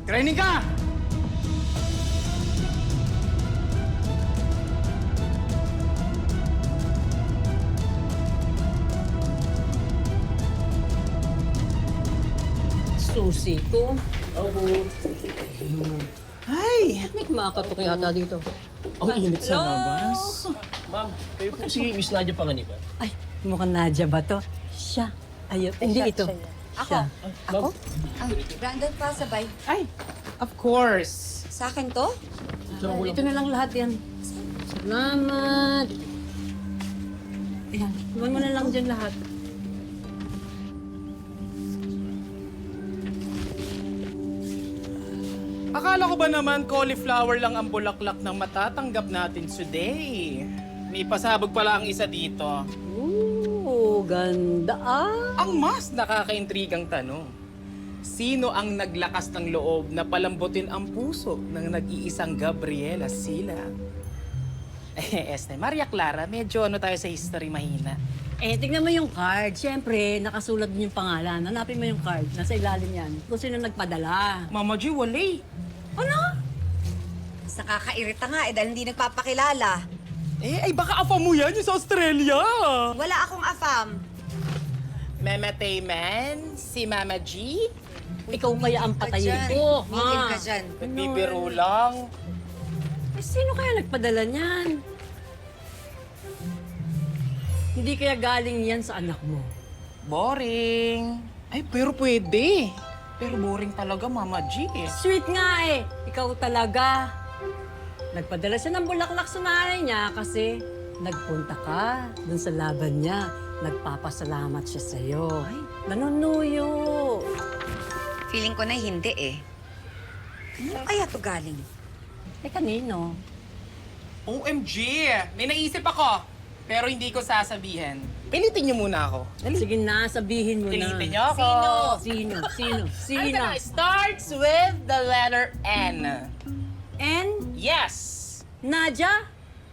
Training ka! Susi ko. Ay! May kumakatok yata dito. Ang init sa labas. Ma'am, kayo po si Miss Nadia Panganiban. Ay, mukhang Nadia ba to? Siya. Ayun, hindi ito. Ako. Ako? Brandon pa, sabay. Ay, of course. Sa akin to? Ito na lang lahat yan. Salamat! Ayan, iwan mo na lang dyan lahat. Akala ko ba naman cauliflower lang ang bulaklak ng matatanggap natin today? May pasabog pala ang isa dito. Ooh, ganda ah! Ang mas nakakaintrigang tanong, sino ang naglakas ng loob na palambutin ang puso ng nag-iisang Gabriela Silang? Maria Clara, medyo tayo sa history mahina. Tignan mo yung card. Siyempre, nakasulat din yung pangalan. Hanapin mo yung card. Nasa ilalim yan. Kung sino nagpadala. Mama G, wala Ano? Mas nakakairita nga dahil hindi nagpapakilala. Ay baka afam mo yan yung sa Australia. Wala akong afam. Mama Tayman, si Mama G. Ikaw kaya ang patayin ko. Migil ka dyan. Nagbibiro lang. Sino kaya nagpadala niyan? Hindi kaya galing yan sa anak mo? Boring. Ay, pero pwede. Pero boring talaga, Mama G. Sweet nga eh. Ikaw talaga. Nagpadala siya ng bulaklak sa nanay niya kasi nagpunta ka dun sa laban niya. Nagpapasalamat siya sa'yo. Ay, nanunuyo. Feeling ko na hindi eh. Ano kaya to galing? Kanino? OMG! May naisip ako. Pero hindi ko sasabihin. Pilitin niyo muna ako. Sige na, sabihin mo na. Pilitin niyo ako. Sino? Ano starts with the letter N. N? Yes! Nadia?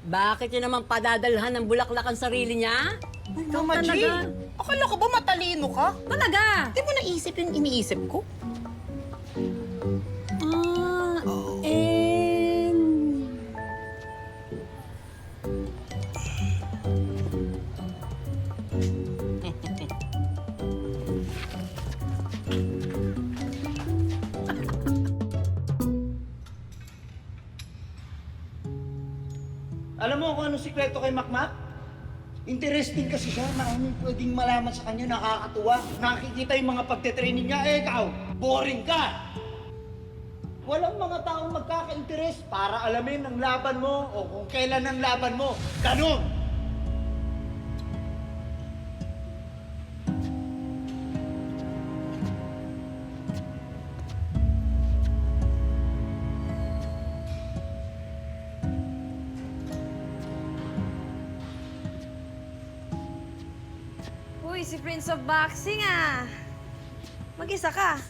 Bakit niya naman padadalhan ng bulaklak ang sarili niya? Mama G, akala ko ba matalino ka? Talaga? Di mo naisip yung iniisip ko? N. Alam mo kung anong sikreto kay Makmak? Interesting kasi siya, maraming pwedeng malaman sa kanya, nakakatuwa. Nakikita yung mga pagte-training niya, ikaw, boring ka! Walang mga taong magkaka-interest para alamin ang laban mo o kung kailan ang laban mo. Ganon! Uy, si Prince of Boxing ah. Mag-isa ka.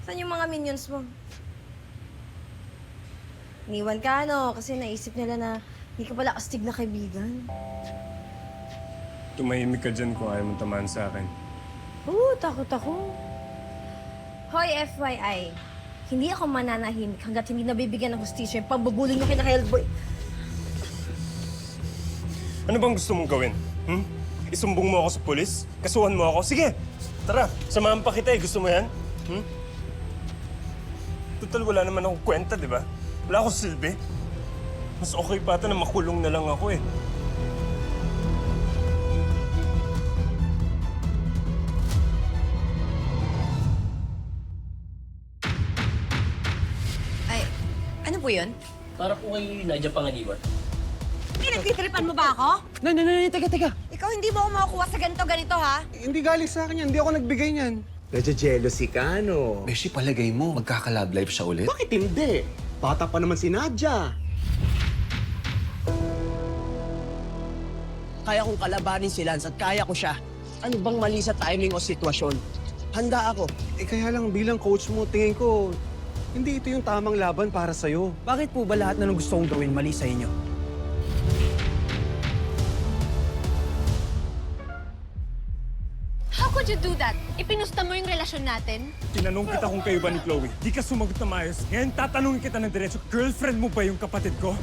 Saan yung mga minions mo? Iniwan ka, no? Kasi naisip nila na hindi ka pala astig na kaibigan. Tumahimik ka dyan kung ayaw mong tamaan sa akin. Oo, takot ako. Hoy, FYI. Hindi ako mananahimik hanggat hindi nabibigyan ng hustisya yung pambubulong niyo kina Hellboy. Ano bang gusto mong gawin? Isumbong mo ako sa pulis? Kasuhan mo ako? Sige! Tara, samahan pa kita eh. Gusto mo yan? Total, wala naman akong kwenta, di ba? Wala akong silbi. Mas okay pa ito na makulong na lang ako eh. Ay, ano po yun? Para po kay Nadia Panganiban. Pinagtitripan mo ba ako? Teka. Ikaw hindi mo ako makukuha sa ganito, ha? Hindi galing sa akin yan. Hindi ako nagbigay niyan. Medyo-jealousy ka, no? Beshi, palagay mo, magkaka-love life siya ulit? Bakit hindi? Bata pa naman si Nadia. Kaya kong kalabanin si Lance at kaya ko siya. Ano bang mali sa timing o sitwasyon? Handa ako. Kaya lang bilang coach mo, tingin ko, hindi ito yung tamang laban para sa'yo. Bakit po ba lahat na gusto kong gawin mali sa inyo? How could you do that? Ipinusta mo yung relasyon natin? Tinanong kita kung kayo ba ni Chloe. Di ka sumagot na maayos. Ngayon tatanungin kita ng diretso, girlfriend mo ba yung kapatid ko?